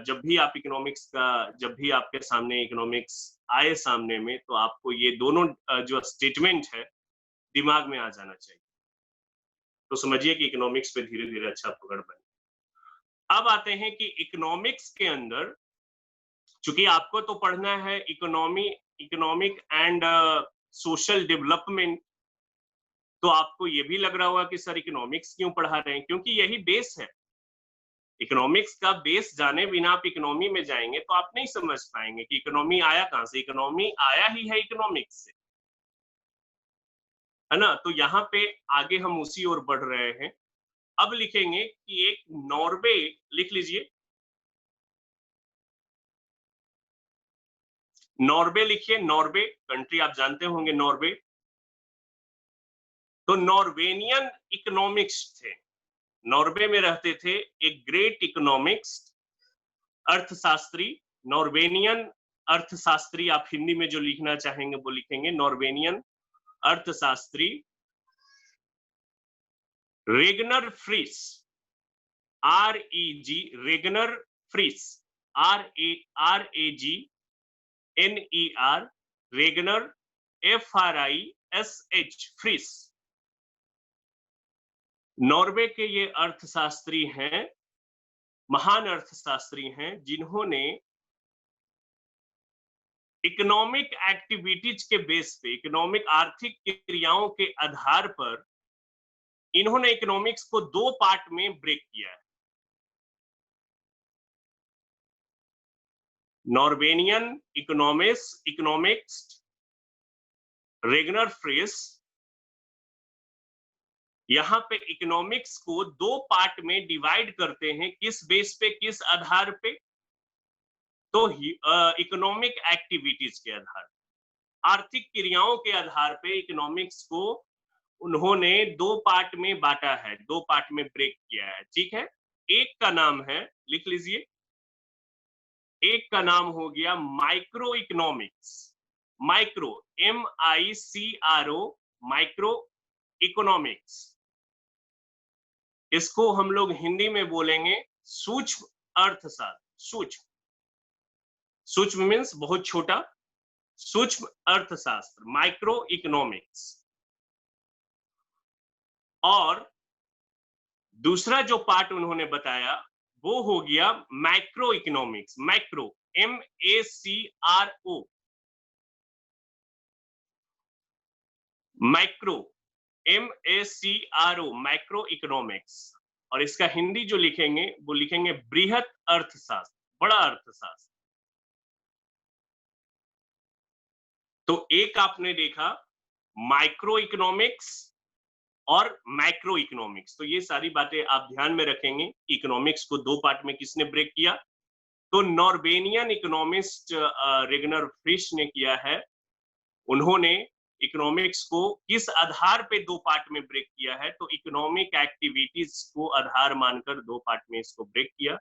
जब भी आपके सामने इकोनॉमिक्स आए सामने में, तो आपको ये दोनों जो स्टेटमेंट है दिमाग में आ जाना चाहिए। तो समझिए कि इकोनॉमिक्स पे धीरे-धीरे अच्छा पकड़ बने। अब आते हैं कि इकोनॉमिक्स के अंदर, चूंकि आपको तो पढ़ना है इकोनॉमिक एंड सोशल डेवलपमेंट, तो आपको ये भी लग रहा होगा कि सर इकोनॉमिक्स क्यों पढ़ा रहे हैं, क्योंकि यही बेस है। इकोनॉमिक्स का बेस जाने बिना आप इकोनॉमी में जाएंगे तो आप नहीं समझ पाएंगे कि इकोनॉमी आया कहां से। इकोनॉमी आया ही है इकोनॉमिक्स से, है ना। तो यहाँ पे आगे हम उसी ओर बढ़ रहे हैं। अब लिखेंगे कि एक नॉर्वे, लिख लीजिए, नॉर्वे लिखिए। नॉर्वे कंट्री आप जानते होंगे, नॉर्वे। तो नॉर्वेनियन इकोनॉमिक्स थे, नॉर्वे में रहते थे एक ग्रेट इकोनॉमिक्स, अर्थशास्त्री, नॉर्वेनियन अर्थशास्त्री। आप हिंदी में जो लिखना चाहेंगे वो लिखेंगे, नॉर्वेनियन अर्थशास्त्री Ragnar Frisch, REG, Ragnar Frisch, RAGNER, Ragnar, FRISH, Frisch. Norway के ये अर्थशास्त्री हैं, महान अर्थशास्त्री हैं, जिन्होंने इकोनॉमिक एक्टिविटीज के बेस पे, इकोनॉमिक आर्थिक क्रियाओं के आधार पर, इन्होंने इकोनॉमिक्स को दो पार्ट में ब्रेक किया है। नॉर्वेनियन इकोनॉमिक्स रेगनर फ्रिस यहां पे इकोनॉमिक्स को दो पार्ट में डिवाइड करते हैं। किस बेस पे, किस आधार पे? तो इकोनॉमिक एक्टिविटीज के आधार, आर्थिक क्रियाओं के आधार पे इकोनॉमिक्स को उन्होंने दो पार्ट में बांटा है, दो पार्ट में ब्रेक किया है। ठीक है, एक का नाम है, लिख लीजिए, एक का नाम हो गया micro economics, micro, MICRO, micro economics. इसको हम लोग हिंदी में बोलेंगे सूक्ष्म अर्थशास्त्र। सूक्ष्म, सूक्ष्म मीन्स बहुत छोटा, सूक्ष्म अर्थशास्त्र, माइक्रो इकोनॉमिक्स। और दूसरा जो पार्ट उन्होंने बताया वो हो गया macro economics, macro, MACRO, macro, MACRO, macro economics. और इसका हिंदी जो लिखेंगे वो लिखेंगे बृहत अर्थशास्त्र, बड़ा अर्थशास्त्र। तो एक आपने देखा माइक्रो इकोनॉमिक्स और मैक्रो इकोनॉमिक्स। तो ये सारी बातें आप ध्यान में रखेंगे। इकोनॉमिक्स को दो पार्ट में किसने ब्रेक किया? तो नॉर्वेनियन इकोनॉमिस्ट रेगनर फ्रिश ने किया है। उन्होंने इकोनॉमिक्स को किस आधार पे दो पार्ट में ब्रेक किया है? तो इकोनॉमिक एक्टिविटीज को आधार मानकर दो पार्ट में इसको ब्रेक किया।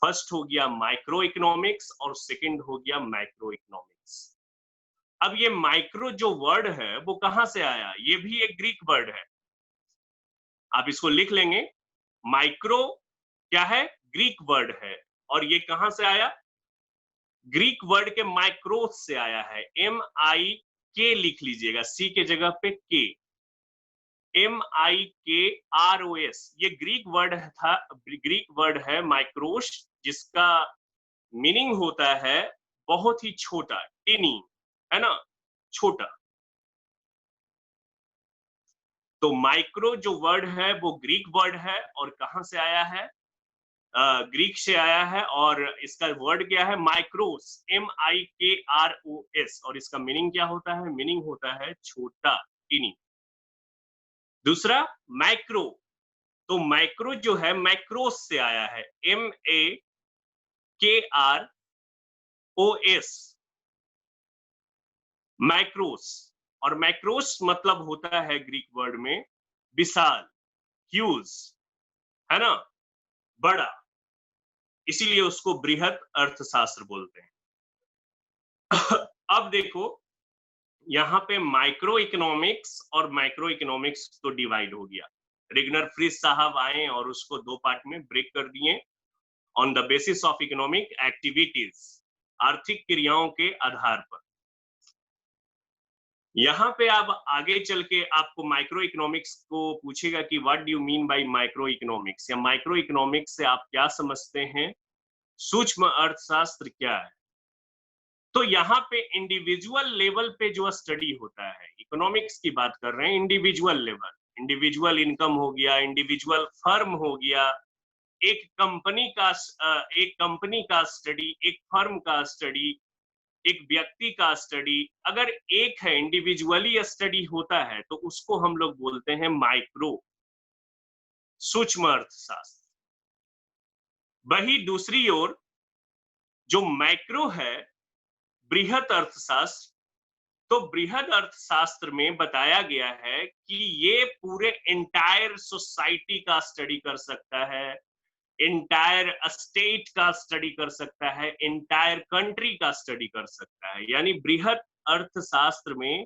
फर्स्ट हो गया माइक्रो इकोनॉमिक्स और सेकंड हो गया मैक्रो इकोनॉमिक्स। अब ये माइक्रो जो वर्ड है वो कहां से आया? ये भी एक ग्रीक वर्ड है, आप इसको लिख लेंगे। माइक्रो क्या है? ग्रीक वर्ड है। और ये कहां से आया? ग्रीक वर्ड के माइक्रोस से आया है। MIK लिख लीजिएगा, C के जगह पे K, MIKROS। ये ग्रीक वर्ड था, ग्रीक वर्ड है माइक्रोस, जिसका मीनिंग होता है बहुत ही छोटा, टिनी, है ना, छोटा। तो माइक्रो जो वर्ड है वो ग्रीक वर्ड है और कहां से आया है? ग्रीक से आया है। और इसका वर्ड क्या है? माइक्रोस, MIKROS। और इसका मीनिंग क्या होता है? मीनिंग होता है छोटा, टिनी। दूसरा मैक्रो, तो मैक्रो जो है मैक्रोस से आया है, MAKROS, मैक्रोस। और मैक्रोस मतलब होता है ग्रीक वर्ड में विशाल, ह्यूज, है ना, बड़ा। इसीलिए उसको बृहत अर्थशास्त्र बोलते हैं। अब देखो यहाँ पे माइक्रो इकोनॉमिक्स और मैक्रो इकोनॉमिक्स तो डिवाइड हो गया। रेगनर फ्रिस साहब आए और उसको दो पार्ट में ब्रेक कर दिए। On the basis of economic activities, आर्थिक क्रियाओं के आधार पर। यहाँ पे अब आगे चल के आपको माइक्रो इकोनॉमिक्स को पूछेगा कि what do you mean by micro economics, या माइक्रो इकोनॉमिक्स से आप क्या समझते हैं, सूक्ष्म अर्थशास्त्र क्या है। तो यहाँ पे इंडिविजुअल लेवल पे जो स्टडी होता है, इकोनॉमिक्स की बात कर रहे हैं, इंडिविजुअल लेवल, इंडिविजुअल इनकम हो गया, इंडिविजुअल फर्म हो गया, एक कंपनी का स्टडी, एक फर्म का स्टडी, एक व्यक्ति का स्टडी, अगर एक है इंडिविजुअली स्टडी होता है तो उसको हम लोग बोलते हैं माइक्रो, सूक्ष्म अर्थशास्त्र। वही दूसरी ओर जो मैक्रो है, बृहत अर्थशास्त्र, तो बृहद अर्थशास्त्र में बताया गया है कि ये पूरे एंटायर सोसाइटी का स्टडी कर सकता है, एंटायर स्टेट का स्टडी कर सकता है, एंटायर कंट्री का स्टडी कर सकता है। यानी बृहद अर्थशास्त्र में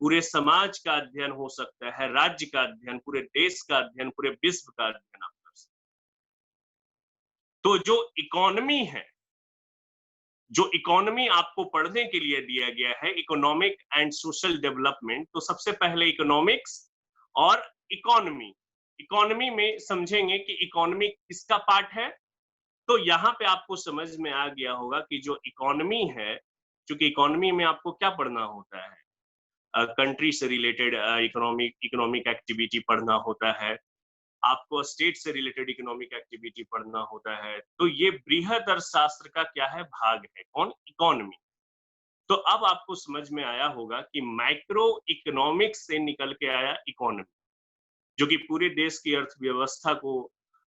पूरे समाज का अध्ययन हो सकता है, राज्य का अध्ययन, पूरे देश का अध्ययन, पूरे विश्व का अध्ययन आप कर सकते हैं। तो जो इकोनॉमी है, जो इकोनॉमी आपको पढ़ने के लिए दिया गया है, इकोनॉमिक एंड सोशल डेवलपमेंट, तो सबसे पहले इकोनॉमिक्स और इकोनॉमी। इकोनॉमी में समझेंगे कि इकोनॉमी किसका पार्ट है, तो यहाँ पे आपको समझ में आ गया होगा कि जो इकोनॉमी है, क्योंकि इकोनॉमी में आपको क्या पढ़ना होता है, कंट्री से रिलेटेड इकोनॉमिक एक्टिविटी पढ़ना होता है, आपको स्टेट से रिलेटेड इकोनॉमिक एक्टिविटी पढ़ना होता है। तो ये बृहद अर्थशास्त्र का क्या है, भाग है, कौन, इकोनॉमी। तो अब आपको समझ में आया होगा कि माइक्रो इकोनॉमिक्स से निकल के आया इकोनॉमी, जो कि पूरे देश की अर्थव्यवस्था को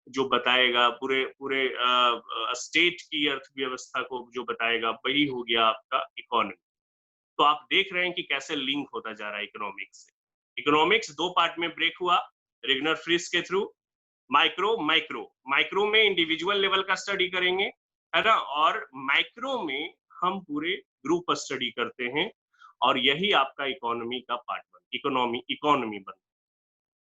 जो बताएगा, पूरे पूरे स्टेट की अर्थव्यवस्था को जो बताएगा, वही हो गया आपका इकोनॉमी। तो आप देख रहे हैं कि कैसे लिंक होता जा रहा है इकोनॉमिक्स से। इकोनॉमिक्स दो पार्ट में ब्रेक हुआ, रेगनर फ्रिस के थ्रू, माइक्रो में इंडिविजुअल लेवल का स्टडी करेंगे, है ना, और माइक्रो में हम पूरे ग्रुप स्टडी करते हैं, और यही आपका इकोनॉमी का पार्ट इकोनॉमी बनता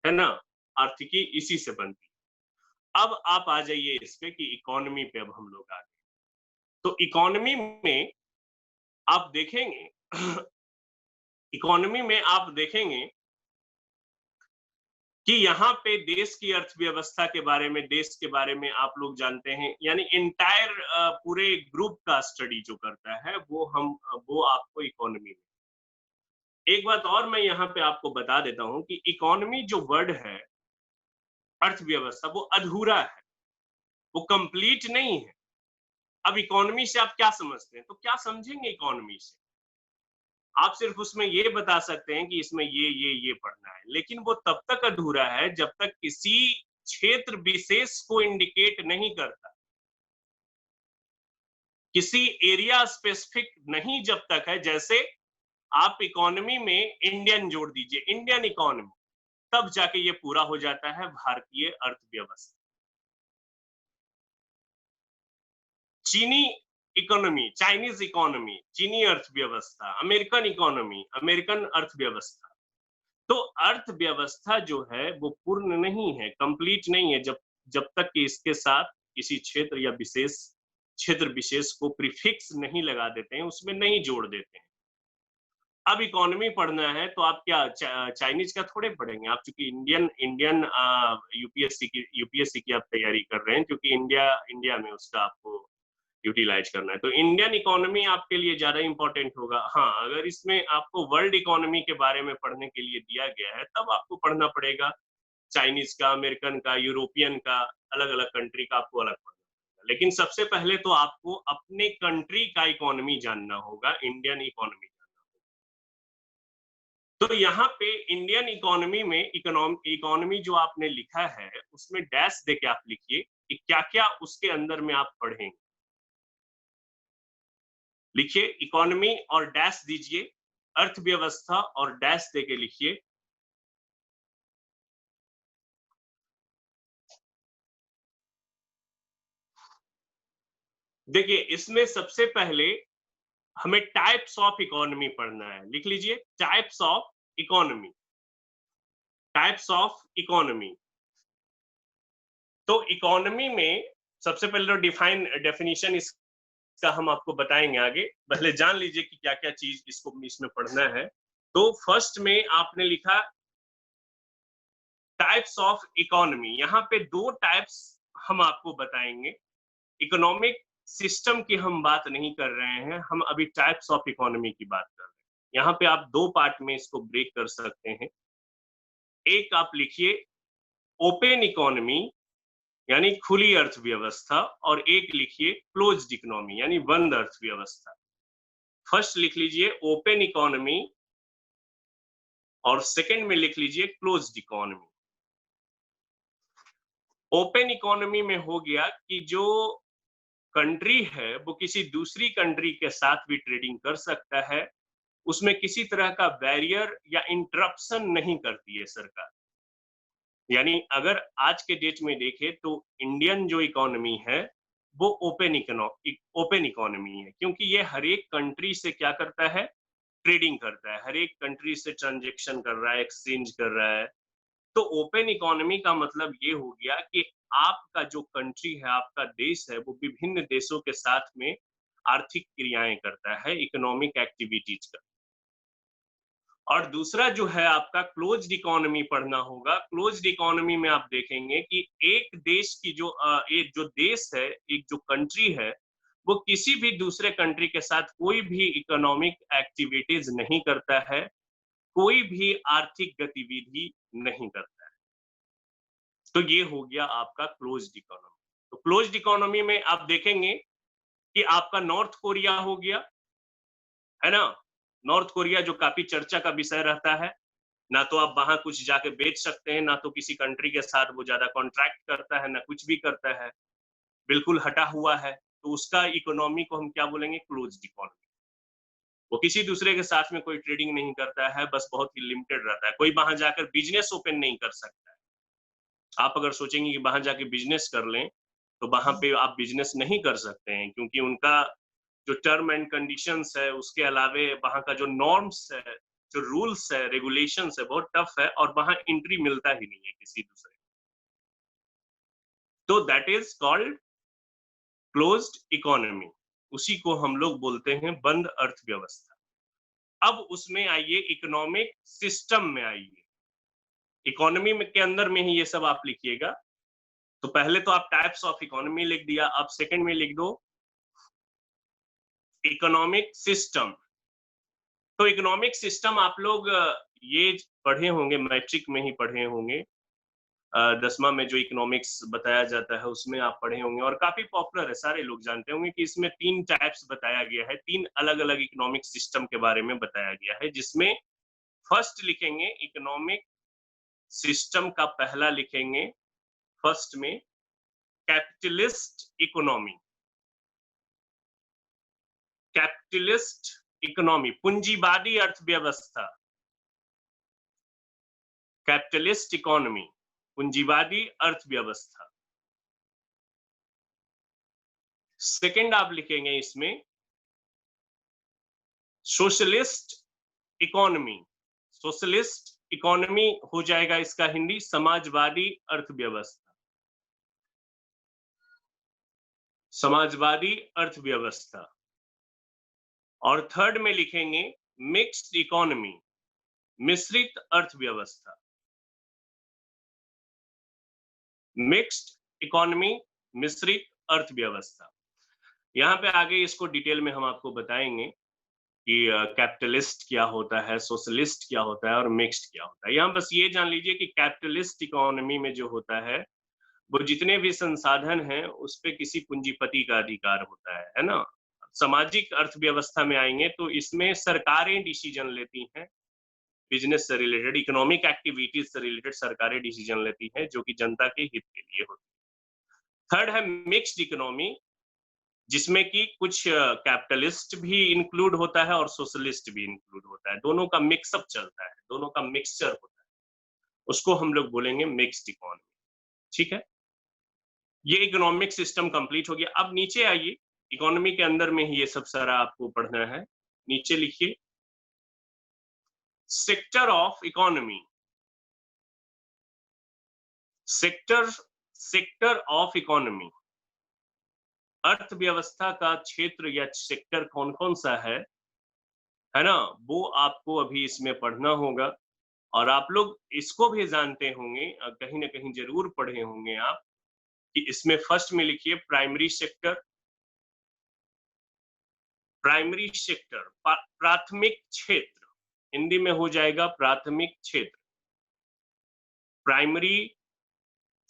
है ना, आर्थिकी इसी से बनती है। अब आप आ जाइए इस पे कि इकोनॉमी पे अब हम लोग आ गए। तो इकोनॉमी में आप देखेंगे इकोनॉमी में आप देखेंगे कि यहाँ पे देश की अर्थव्यवस्था के बारे में, देश के बारे में आप लोग जानते हैं, यानी एंटायर पूरे ग्रुप का स्टडी जो करता है वो आपको इकोनॉमी में। एक बात और मैं यहाँ पे आपको बता देता हूँ कि इकोनॉमी जो वर्ड है, अर्थव्यवस्था, वो अधूरा है, वो कंप्लीट नहीं है। अब इकोनॉमी से आप क्या समझते हैं, तो क्या समझेंगे इकोनॉमी से, आप सिर्फ उसमें ये बता सकते हैं कि इसमें ये पढ़ना है, लेकिन वो तब तक अधूरा है जब तक किसी क्षेत्र विशेष को इंडिकेट नहीं करता, किसी एरिया स्पेसिफिक नहीं जब तक है। जैसे आप इकोनॉमी में इंडियन जोड़ दीजिए, इंडियन इकोनॉमी, तब जाके ये पूरा हो जाता है भारतीय अर्थव्यवस्था। चीनी इकोनॉमी, चाइनीज इकोनॉमी, चीनी अर्थव्यवस्था, अमेरिकन इकोनॉमी, अमेरिकन अर्थव्यवस्था। तो अर्थव्यवस्था जो है वो पूर्ण नहीं है, कंप्लीट नहीं है, जब तक कि इसके साथ किसी क्षेत्र या क्षेत्र विशेष को प्रीफिक्स नहीं लगा देते हैं, उसमें नहीं जोड़ देते हैं। अब इकोनॉमी पढ़ना है तो आप क्या चाइनीज का थोड़े पढ़ेंगे, आप चूंकि इंडियन यूपीएससी की आप तैयारी कर रहे हैं, क्योंकि इंडिया में उसका आपको यूटिलाइज करना है, तो इंडियन इकोनॉमी आपके लिए ज्यादा इंपॉर्टेंट होगा। हाँ, अगर इसमें आपको वर्ल्ड इकोनॉमी के बारे में पढ़ने के लिए दिया गया है, तब आपको पढ़ना पड़ेगा चाइनीज का, अमेरिकन का, यूरोपियन का, अलग अलग कंट्री का आपको अलग पढ़ना पड़ेगा। लेकिन सबसे पहले तो आपको अपने कंट्री का इकोनॉमी जानना होगा, इंडियन इकोनॉमी जानना होगा। तो यहाँ पे इंडियन इकोनॉमी में इकोनॉमी जो आपने लिखा है, उसमें डैश देके आप लिखिए कि क्या क्या उसके अंदर में आप पढ़ेंगे। लिखिए इकोनॉमी और डैश दीजिए, अर्थव्यवस्था और डैश देके लिखिए। देखिए इसमें सबसे पहले हमें टाइप्स ऑफ इकोनॉमी पढ़ना है, लिख लीजिए types of economy, types of economy. तो इकोनॉमी में सबसे पहले तो डेफिनेशन इसका हम आपको बताएंगे आगे, पहले जान लीजिए कि क्या क्या चीज इसमें पढ़ना है। तो फर्स्ट में आपने लिखा टाइप्स ऑफ इकोनॉमी। यहाँ पे दो टाइप्स हम आपको बताएंगे। इकोनॉमिक सिस्टम की हम बात नहीं कर रहे हैं, हम अभी टाइप्स ऑफ इकोनॉमी की बात कर रहे हैं। यहाँ पे आप दो पार्ट में इसको ब्रेक कर सकते हैं। एक आप लिखिए ओपन इकोनॉमी यानी खुली अर्थव्यवस्था, और एक लिखिए क्लोज्ड इकोनॉमी यानी बंद अर्थव्यवस्था। फर्स्ट लिख लीजिए ओपन इकोनॉमी और सेकंड में लिख लीजिए क्लोज्ड इकोनॉमी। ओपन इकोनॉमी में हो गया कि जो कंट्री है वो किसी दूसरी कंट्री के साथ भी ट्रेडिंग कर सकता है, उसमें किसी तरह का बैरियर या इंटरप्शन नहीं करती है सरकार। यानी अगर आज के डेट में देखें तो इंडियन जो इकोनॉमी है वो ओपन इकोनॉमी है, क्योंकि ये हर एक कंट्री से क्या करता है, ट्रेडिंग करता है, हर एक कंट्री से ट्रांजेक्शन कर रहा है, एक्सचेंज कर रहा है। तो ओपन इकोनॉमी का मतलब ये हो गया कि आपका जो कंट्री है, आपका देश है, वो विभिन्न देशों के साथ में आर्थिक क्रियाएं करता है, इकोनॉमिक एक्टिविटीज का। और दूसरा जो है आपका क्लोज्ड इकोनॉमी पढ़ना होगा। क्लोज्ड इकोनॉमी में आप देखेंगे कि एक देश की एक जो देश है, एक जो कंट्री है, वो किसी भी दूसरे कंट्री के साथ कोई भी इकोनॉमिक एक्टिविटीज नहीं करता है, कोई भी आर्थिक गतिविधि नहीं करता है। तो ये हो गया आपका क्लोज्ड इकोनॉमी। तो क्लोज्ड इकोनॉमी में आप देखेंगे कि आपका नॉर्थ कोरिया हो गया, है ना। नॉर्थ कोरिया जो काफी चर्चा का विषय रहता है, ना तो आप वहां कुछ जाके बेच सकते हैं, ना तो किसी कंट्री के साथ वो ज्यादा कॉन्ट्रैक्ट करता है, ना कुछ भी करता है, बिल्कुल हटा हुआ है। तो उसका इकोनॉमी को हम क्या बोलेंगे, क्लोज्ड इकोनॉमी। वो किसी दूसरे के साथ में कोई ट्रेडिंग नहीं करता है, बस बहुत ही लिमिटेड रहता है। कोई वहां जाकर बिजनेस ओपन नहीं कर सकता है। आप अगर सोचेंगे कि वहां जाके बिजनेस कर लें, तो वहां पे आप बिजनेस नहीं कर सकते हैं, क्योंकि उनका जो टर्म एंड कंडीशंस है, उसके अलावे वहां का जो नॉर्म्स है, जो रूल्स है, रेगुलेशंस है, बहुत टफ है, और वहां एंट्री मिलता ही नहीं है किसी दूसरे। तो that is called closed economy. उसी को हम लोग बोलते हैं बंद अर्थव्यवस्था। अब उसमें आइए इकोनॉमिक सिस्टम में आइए। इकोनॉमी में के अंदर में ही ये सब आप लिखिएगा। तो पहले तो आप टाइप्स ऑफ इकोनॉमी लिख दिया, अब सेकंड में लिख दो इकोनॉमिक सिस्टम। तो इकोनॉमिक सिस्टम आप लोग ये पढ़े होंगे, मैट्रिक में ही पढ़े होंगे, 10वां में जो इकोनॉमिक्स बताया जाता है उसमें आप पढ़े होंगे, और काफी पॉपुलर है, सारे लोग जानते होंगे कि इसमें 3 टाइप्स बताया गया है, 3 अलग अलग इकोनॉमिक सिस्टम के बारे में बताया गया है। जिसमें फर्स्ट लिखेंगे इकोनॉमिक सिस्टम का पहला लिखेंगे फर्स्ट में कैपिटलिस्ट इकोनॉमी। कैपिटलिस्ट इकोनॉमी, पूंजीवादी अर्थव्यवस्था, कैपिटलिस्ट इकोनॉमी, पूंजीवादी अर्थव्यवस्था। सेकंड आप लिखेंगे इसमें सोशलिस्ट इकोनॉमी। सोशलिस्ट इकोनॉमी हो जाएगा इसका हिंदी समाजवादी अर्थव्यवस्था। समाजवादी अर्थव्यवस्था। और थर्ड में लिखेंगे मिक्स्ड इकोनॉमी, मिश्रित अर्थव्यवस्था। मिक्स्ड इकोनॉमी, मिश्रित अर्थव्यवस्था। यहाँ पे आगे इसको डिटेल में हम आपको बताएंगे कि कैपिटलिस्ट क्या होता है, सोशलिस्ट क्या होता है और मिक्स्ड क्या होता है। यहाँ बस ये जान लीजिए कि कैपिटलिस्ट इकोनॉमी में जो होता है, वो जितने भी संसाधन हैं उस पे किसी पूंजीपति का अधिकार होता है ना। सामाजिक अर्थव्यवस्था में आएंगे तो इसमें सरकारें डिसीजन लेती हैं, बिजनेस से रिलेटेड, इकोनॉमिक एक्टिविटीज से रिलेटेड सरकारें डिसीजन लेती हैं, जो कि जनता के हित के लिए होती है। थर्ड है मिक्स्ड इकोनॉमी, जिसमें कि कुछ कैपिटलिस्ट भी इंक्लूड होता है और सोशलिस्ट भी इंक्लूड होता है, दोनों का मिक्सअप चलता है, दोनों का मिक्सचर होता है, उसको हम लोग बोलेंगे मिक्स्ड इकोनॉमी। ठीक है, ये इकोनॉमिक सिस्टम कंप्लीट हो गया। अब नीचे आइए, इकोनॉमी के अंदर में ही ये सब सारा आपको पढ़ना है। नीचे लिखिए sector of economy. Sector of economy, अर्थव्यवस्था का क्षेत्र या सेक्टर कौन कौन सा है ना, वो आपको अभी इसमें पढ़ना होगा। और आप लोग इसको भी जानते होंगे, कहीं ना कहीं जरूर पढ़े होंगे आप, कि इसमें फर्स्ट में लिखिए प्राइमरी सेक्टर। प्राइमरी सेक्टर प्राथमिक क्षेत्र, हिंदी में हो जाएगा प्राथमिक क्षेत्र, प्राइमरी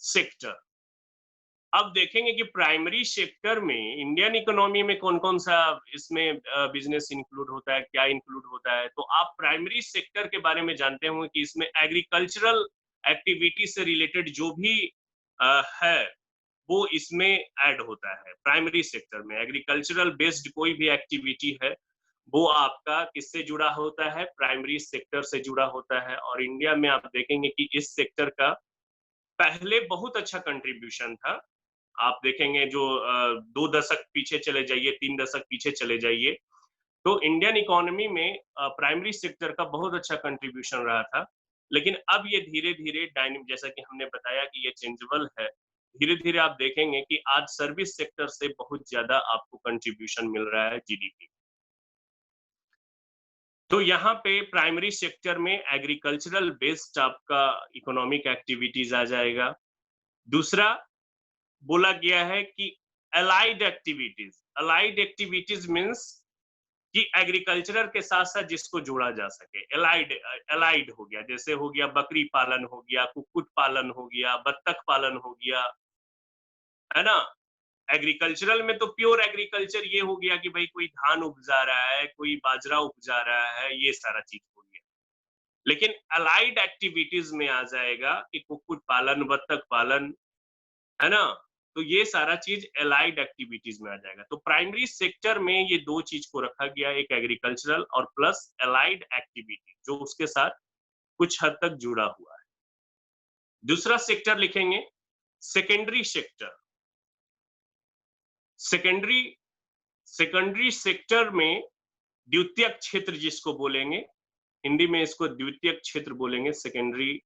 सेक्टर। अब देखेंगे कि प्राइमरी सेक्टर में इंडियन इकोनॉमी में कौन कौन सा इसमें बिजनेस इंक्लूड होता है, क्या इंक्लूड होता है। तो आप प्राइमरी सेक्टर के बारे में जानते होंगे कि इसमें एग्रीकल्चरल एक्टिविटी से रिलेटेड जो भी है वो इसमें ऐड होता है। प्राइमरी सेक्टर में एग्रीकल्चरल बेस्ड कोई भी एक्टिविटी है वो आपका किससे जुड़ा होता है, प्राइमरी सेक्टर से जुड़ा होता है। और इंडिया में आप देखेंगे कि इस सेक्टर का पहले बहुत अच्छा कंट्रीब्यूशन था। आप देखेंगे जो 2 दशक पीछे चले जाइए, 3 दशक पीछे चले जाइए, तो इंडियन इकोनॉमी में प्राइमरी सेक्टर का बहुत अच्छा कंट्रीब्यूशन रहा था। लेकिन अब ये धीरे धीरे डायनेमिक, जैसा कि हमने बताया कि ये चेंजेबल है, धीरे धीरे आप देखेंगे कि आज सर्विस सेक्टर से बहुत ज्यादा आपको कंट्रीब्यूशन मिल रहा है जीडीपी। तो यहाँ पे प्राइमरी सेक्टर में एग्रीकल्चरल बेस्ड आपका इकोनॉमिक एक्टिविटीज आ जाएगा। दूसरा बोला गया है कि allied activities. Allied activities means कि एग्रीकल्चर के साथ साथ जिसको जोड़ा जा सके, अलाइड हो गया, जैसे हो गया बकरी पालन हो गया, कुक्कुट पालन हो गया, बत्तख पालन हो गया, है ना। एग्रीकल्चरल में तो प्योर एग्रीकल्चर ये हो गया कि भाई कोई धान उपजा रहा है, कोई बाजरा उपजा रहा है, ये सारा चीज हो गया। लेकिन अलाइड एक्टिविटीज में आ जाएगा कि कुक्कुट पालन, बत्तख पालन, है ना, तो ये सारा चीज एलाइड एक्टिविटीज में आ जाएगा। तो प्राइमरी सेक्टर में ये दो चीज को रखा गया, एक एग्रीकल्चरल और प्लस एलाइड एक्टिविटी जो उसके साथ कुछ हद तक जुड़ा हुआ है। दूसरा सेक्टर लिखेंगे सेकेंडरी सेक्टर। सेकेंडरी सेक्टर में द्वितीयक क्षेत्र जिसको बोलेंगे, हिंदी में इसको द्वितीयक क्षेत्र बोलेंगे, सेकेंडरी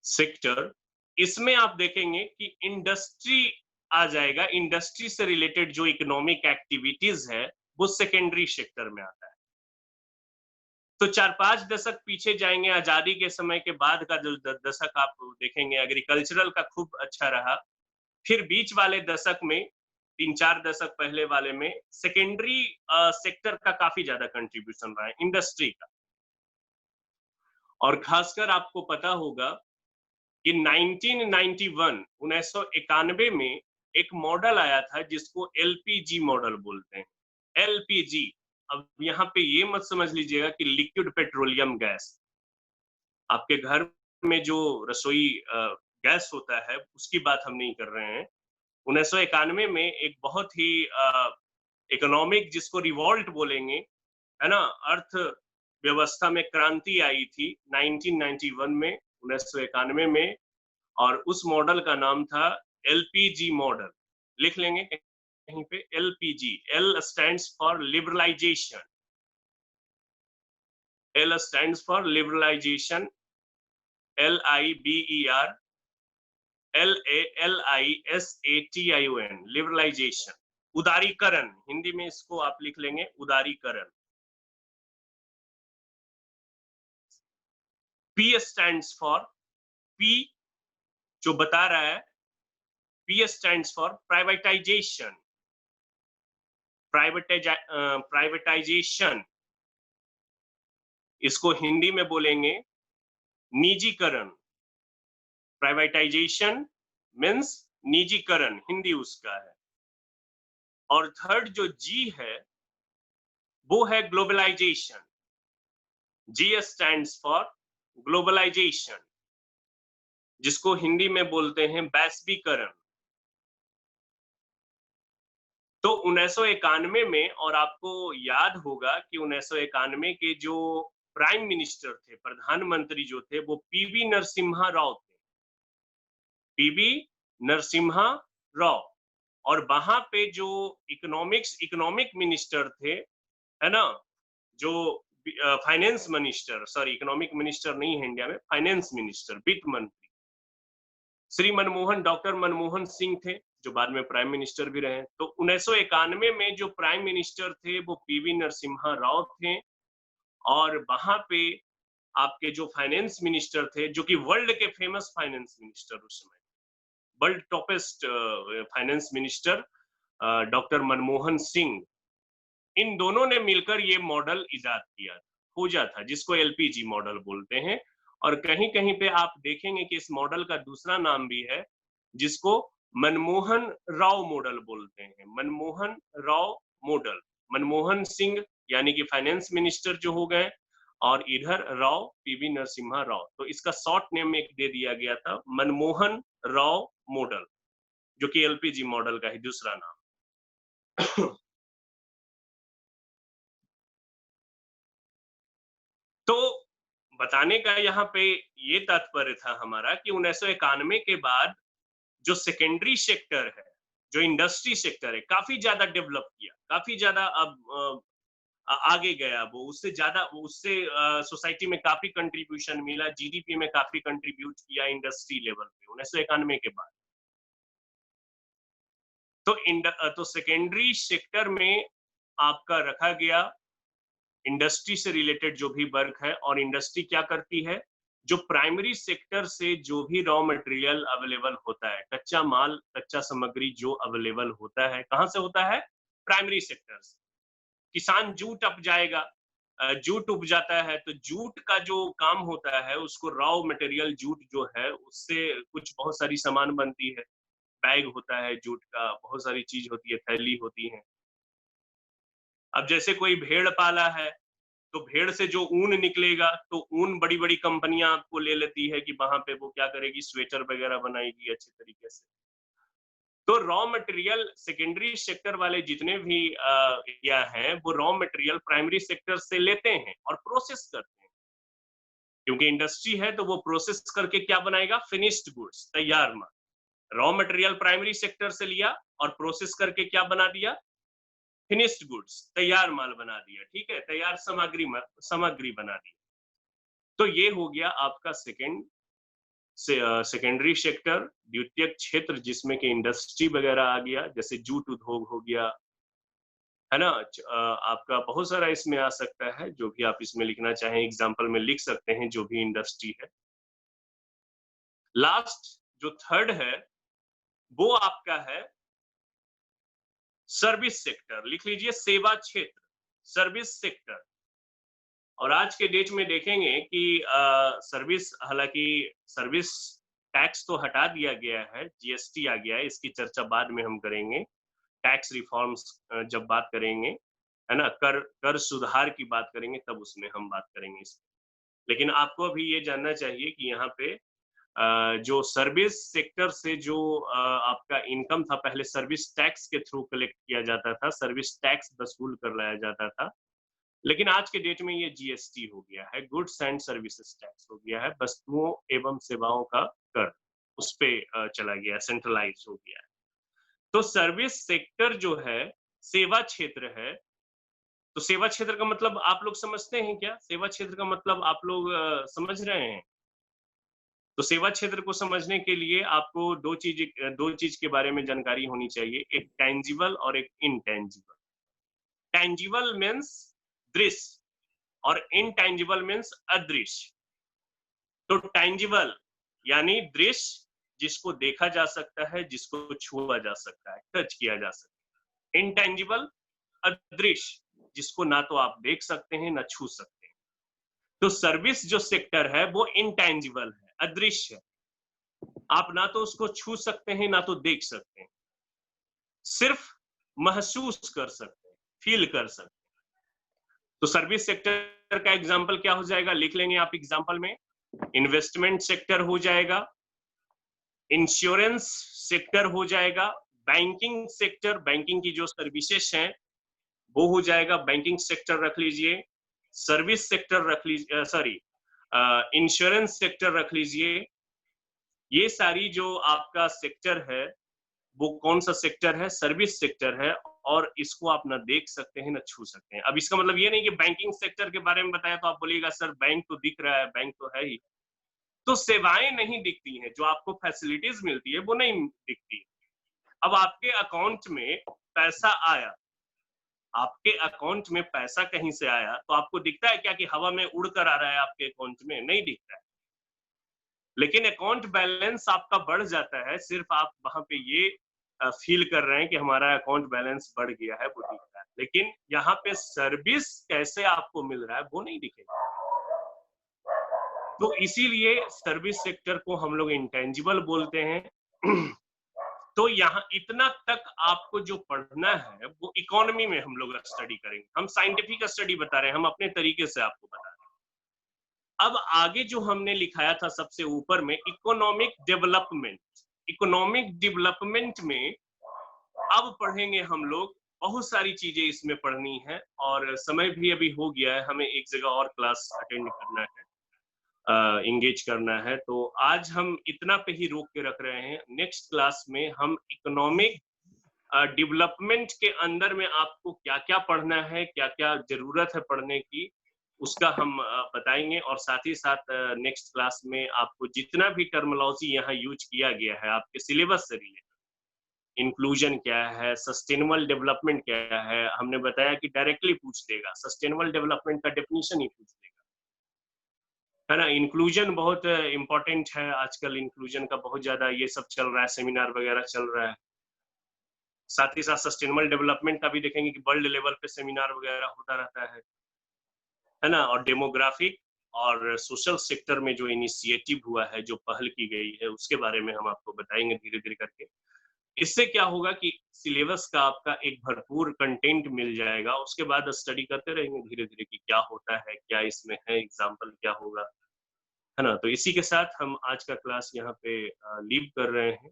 सेक्टर। इसमें आप देखेंगे कि इंडस्ट्री आ जाएगा। इंडस्ट्री से रिलेटेड जो इकोनॉमिक एक्टिविटीज है वो सेकेंडरी सेक्टर में आता है। तो 4-5 दशक पीछे जाएंगे, आजादी के समय के बाद का जो दशक आप देखेंगे एग्रीकल्चरल का खूब अच्छा रहा। फिर बीच वाले दशक में 3-4 दशक पहले वाले में सेकेंडरी सेक्टर का काफी ज्यादा कंट्रीब्यूशन रहा है, इंडस्ट्री का। और खासकर आपको पता होगा कि 1991 में एक मॉडल आया था जिसको एलपीजी मॉडल बोलते हैं। एलपीजी, अब यहाँ पे ये मत समझ लीजिएगा कि लिक्विड पेट्रोलियम गैस। आपके घर में जो रसोई गैस होता है उसकी बात हम नहीं कर रहे हैं। 1991 में एक बहुत ही इकोनॉमिक, जिसको रिवॉल्ट बोलेंगे, है ना, अर्थ व्यवस्था में क्रांति आई थी 1991 में, 1991 में। और उस मॉडल का नाम था एलपीजी मॉडल। लिख लेंगे कहीं पे, LPG. L stands for liberalisation, L stands for liberalisation, LIBER LALISATION, liberalisation, उदारीकरण। हिंदी में इसको आप लिख लेंगे उदारीकरण। P स्टैंड्स फॉर, P जो बता रहा है, P stands for privatisation. Privatisation, इसको हिंदी में बोलेंगे निजीकरण। प्राइवेटाइजेशन मीन्स निजीकरण, हिंदी उसका है। और थर्ड जो जी है वो है globalisation. G stands for globalisation, जिसको हिंदी में बोलते हैं वैश्वीकरण। तो 1991 में, और आपको याद होगा कि 1991 के जो प्राइम मिनिस्टर थे, प्रधानमंत्री जो थे, वो पीवी नरसिम्हा राव थे, पीवी नरसिम्हा राव। और वहां पे जो इकोनॉमिक मिनिस्टर थे, है ना, जो finance minister, sorry economic minister नहीं है इंडिया में, फाइनेंस मिनिस्टर, वित्त मंत्री, श्री मनमोहन, डॉक्टर मनमोहन सिंह थे, जो बाद में प्राइम मिनिस्टर भी रहे। तो 1991 में जो प्राइम मिनिस्टर थे वो पीवी नरसिम्हा राव थे, और वहां पे आपके जो फाइनेंस मिनिस्टर थे, जो कि वर्ल्ड के फेमस फाइनेंस मिनिस्टर उस समय, world topest finance minister doctor Manmohan Singh, इन दोनों ने मिलकर ये मॉडल इजाद किया, खोजा था, जिसको एलपीजी मॉडल बोलते हैं। और कहीं कहीं पे आप देखेंगे कि इस मॉडल का दूसरा नाम भी है, जिसको मनमोहन राव मॉडल बोलते हैं। मनमोहन राव मॉडल, मनमोहन सिंह यानी कि फाइनेंस मिनिस्टर जो हो गए, और इधर राव पीवी नरसिम्हा राव, तो इसका शॉर्ट नेम एक दे दिया गया था, मनमोहन राव मॉडल, जो कि एलपीजी मॉडल का ही दूसरा नाम। तो बताने का यहाँ पे ये तात्पर्य था हमारा कि 1991 के बाद जो सेकेंडरी सेक्टर है, जो इंडस्ट्री सेक्टर है, काफी ज्यादा डेवलप किया, काफी ज्यादा अब आगे गया, वो उससे ज्यादा, उससे सोसाइटी में काफी कंट्रीब्यूशन मिला, जीडीपी में काफी कंट्रीब्यूट किया इंडस्ट्री लेवल पे 1991 के बाद। तो सेकेंडरी सेक्टर में आपका रखा गया इंडस्ट्री से रिलेटेड जो भी वर्क है, और इंडस्ट्री क्या करती है, जो प्राइमरी सेक्टर से जो भी रॉ मटेरियल अवेलेबल होता है, कच्चा माल, कच्चा सामग्री जो अवेलेबल होता है, कहां से होता है, प्राइमरी सेक्टर से। किसान जूट up जाएगा, जूट उग जाता है, तो जूट का जो काम होता है, उसको रॉ मटेरियल जूट जो है, उससे कुछ बहुत सारी सामान बनती है, बैग होता है जूट का, बहुत सारी चीज होती है, थैली होती है। अब जैसे कोई भेड़ पाला है, तो भेड़ से जो ऊन निकलेगा, तो ऊन बड़ी बड़ी कंपनियां आपको ले लेती है कि वहां पे वो क्या करेगी, स्वेटर वगैरह बनाएगी अच्छे तरीके से। तो रॉ मटेरियल सेकेंडरी सेक्टर वाले जितने भी या हैं, वो रॉ मटेरियल प्राइमरी सेक्टर से लेते हैं और प्रोसेस करते हैं, क्योंकि इंडस्ट्री है तो वो प्रोसेस करके क्या बनाएगा, फिनिश्ड गुड्स, तैयार माल। रॉ मटेरियल प्राइमरी सेक्टर से लिया और प्रोसेस करके क्या बना दिया, फिनिश्ड गुड्स, तैयार माल बना दिया, ठीक है, तैयार सामग्री बना दी। तो ये हो गया आपका सेकेंडरी सेक्टर, द्वितीयक क्षेत्र, जिसमें कि इंडस्ट्री वगैरह आ गया, जैसे जूट उद्योग हो गया, है ना। आपका बहुत सारा इसमें आ सकता है, जो भी आप इसमें लिखना चाहें एग्जाम्पल में लिख सकते हैं, जो भी इंडस्ट्री है। लास्ट जो थर्ड है वो आपका है सर्विस सेक्टर, लिख लीजिए सेवा क्षेत्र, सर्विस सेक्टर। और आज के डेट में देखेंगे कि सर्विस, हालांकि सर्विस टैक्स तो हटा दिया गया है, जीएसटी आ गया है, इसकी चर्चा बाद में हम करेंगे, टैक्स रिफॉर्म्स जब बात करेंगे, है ना, कर सुधार की बात करेंगे, तब उसमें हम बात करेंगे इस। लेकिन आपको अभी ये जानना चाहिए कि यहाँ पे जो सर्विस सेक्टर से जो आपका इनकम था, पहले सर्विस टैक्स के थ्रू कलेक्ट किया जाता था, सर्विस टैक्स वसूल कर लाया जाता था, लेकिन आज के डेट में ये जीएसटी हो गया है, गुड्स एंड सर्विसेज टैक्स हो गया है, वस्तुओं एवं सेवाओं का कर उस पे चला गया, सेंट्रलाइज हो गया है। तो सर्विस सेक्टर जो है सेवा क्षेत्र है। तो सेवा क्षेत्र का मतलब आप लोग समझते हैं क्या, सेवा क्षेत्र का मतलब आप लोग समझ रहे हैं। तो सेवा क्षेत्र को समझने के लिए आपको दो चीज के बारे में जानकारी होनी चाहिए, एक टेंजिबल और एक इनटेंजिबल। टेंजिबल मीन्स दृश्य और इनटेंजिबल मीन्स अदृश्य। तो टेंजिबल यानी दृश्य, जिसको देखा जा सकता है, जिसको छुआ जा सकता है, टच किया जा सकता है। इनटेंजिबल अदृश्य, जिसको ना तो आप देख सकते हैं ना छू सकते हैं। तो सर्विस जो सेक्टर है वो इनटेंजिबल है, अदृश्य है, आप ना तो उसको छू सकते हैं ना तो देख सकते हैं, सिर्फ महसूस कर सकते हैं, फील कर सकते हैं। तो सर्विस सेक्टर का एग्जांपल क्या हो जाएगा, लिख लेंगे आप एग्जांपल में, इन्वेस्टमेंट सेक्टर हो जाएगा, इंश्योरेंस सेक्टर हो जाएगा, बैंकिंग सेक्टर, बैंकिंग की जो सर्विसेज हैं वो हो जाएगा, बैंकिंग सेक्टर रख लीजिए, सर्विस सेक्टर रख लीजिए, सॉरी इंश्योरेंस सेक्टर रख लीजिए। ये सारी जो आपका सेक्टर है वो कौन सा सेक्टर है, सर्विस सेक्टर है, और इसको आप ना देख सकते हैं ना छू सकते हैं। अब इसका मतलब ये नहीं कि बैंकिंग सेक्टर के बारे में बताया तो आप बोलिएगा सर बैंक तो दिख रहा है, बैंक तो है ही, तो सेवाएं नहीं दिखती हैं, जो आपको फैसिलिटीज मिलती है वो नहीं दिखती है। अब आपके अकाउंट में पैसा आया, आपके अकाउंट में पैसा कहीं से आया तो आपको दिखता है क्या कि हवा में उड़कर आ रहा है आपके अकाउंट में? नहीं दिखता है। लेकिन अकाउंट बैलेंस आपका बढ़ जाता है, सिर्फ आप वहां पे ये फील कर रहे हैं कि हमारा अकाउंट बैलेंस बढ़ गया है, वो दिख रहा है। लेकिन यहाँ पे सर्विस कैसे आपको मिल रहा है वो नहीं दिखेगा। तो इसीलिए सर्विस सेक्टर को हम लोग इंटेंजिबल बोलते हैं। तो यहाँ इतना तक आपको जो पढ़ना है वो इकोनॉमी में हम लोग स्टडी करेंगे। हम साइंटिफिक स्टडी बता रहे हैं, हम अपने तरीके से आपको बता रहे हैं। अब आगे जो हमने लिखाया था सबसे ऊपर में इकोनॉमिक डेवलपमेंट, इकोनॉमिक डेवलपमेंट में अब पढ़ेंगे हम लोग, बहुत सारी चीजें इसमें पढ़नी है और समय भी अभी हो गया है, हमें एक जगह और क्लास अटेंड करना है, इंगेज करना है। तो आज हम इतना पे ही रोक के रख रहे हैं। नेक्स्ट क्लास में हम इकोनॉमिक डेवलपमेंट के अंदर में आपको क्या क्या पढ़ना है, क्या क्या जरूरत है पढ़ने की, उसका हम बताएंगे। और साथ ही साथ नेक्स्ट क्लास में आपको जितना भी टर्मिनोलॉजी यहाँ यूज किया गया है आपके सिलेबस से रिलेटेड, इंक्लूजन क्या है, सस्टेनेबल डेवलपमेंट क्या है, हमने बताया कि डायरेक्टली पूछ देगा, सस्टेनेबल डेवलपमेंट का डेफिनेशन ही पूछ देगा, है ना। इंक्लूजन बहुत इंपॉर्टेंट है, आजकल इंक्लूजन का बहुत ज्यादा ये सब चल रहा है, सेमिनार वगैरह चल रहा है। साथ ही साथ सस्टेनेबल डेवलपमेंट का भी देखेंगे कि वर्ल्ड लेवल पे सेमिनार वगैरह होता रहता है ना। और डेमोग्राफिक और सोशल सेक्टर में जो इनिशिएटिव हुआ है, जो पहल की गई है, उसके बारे में हम आपको बताएंगे धीरे धीरे करके। इससे क्या होगा कि सिलेबस का आपका एक भरपूर कंटेंट मिल जाएगा, उसके बाद स्टडी करते रहेंगे धीरे धीरे कि क्या होता है, क्या इसमें है, एग्जाम्पल क्या होगा, है ना। तो इसी के साथ हम आज का क्लास यहाँ पे लीव कर रहे हैं।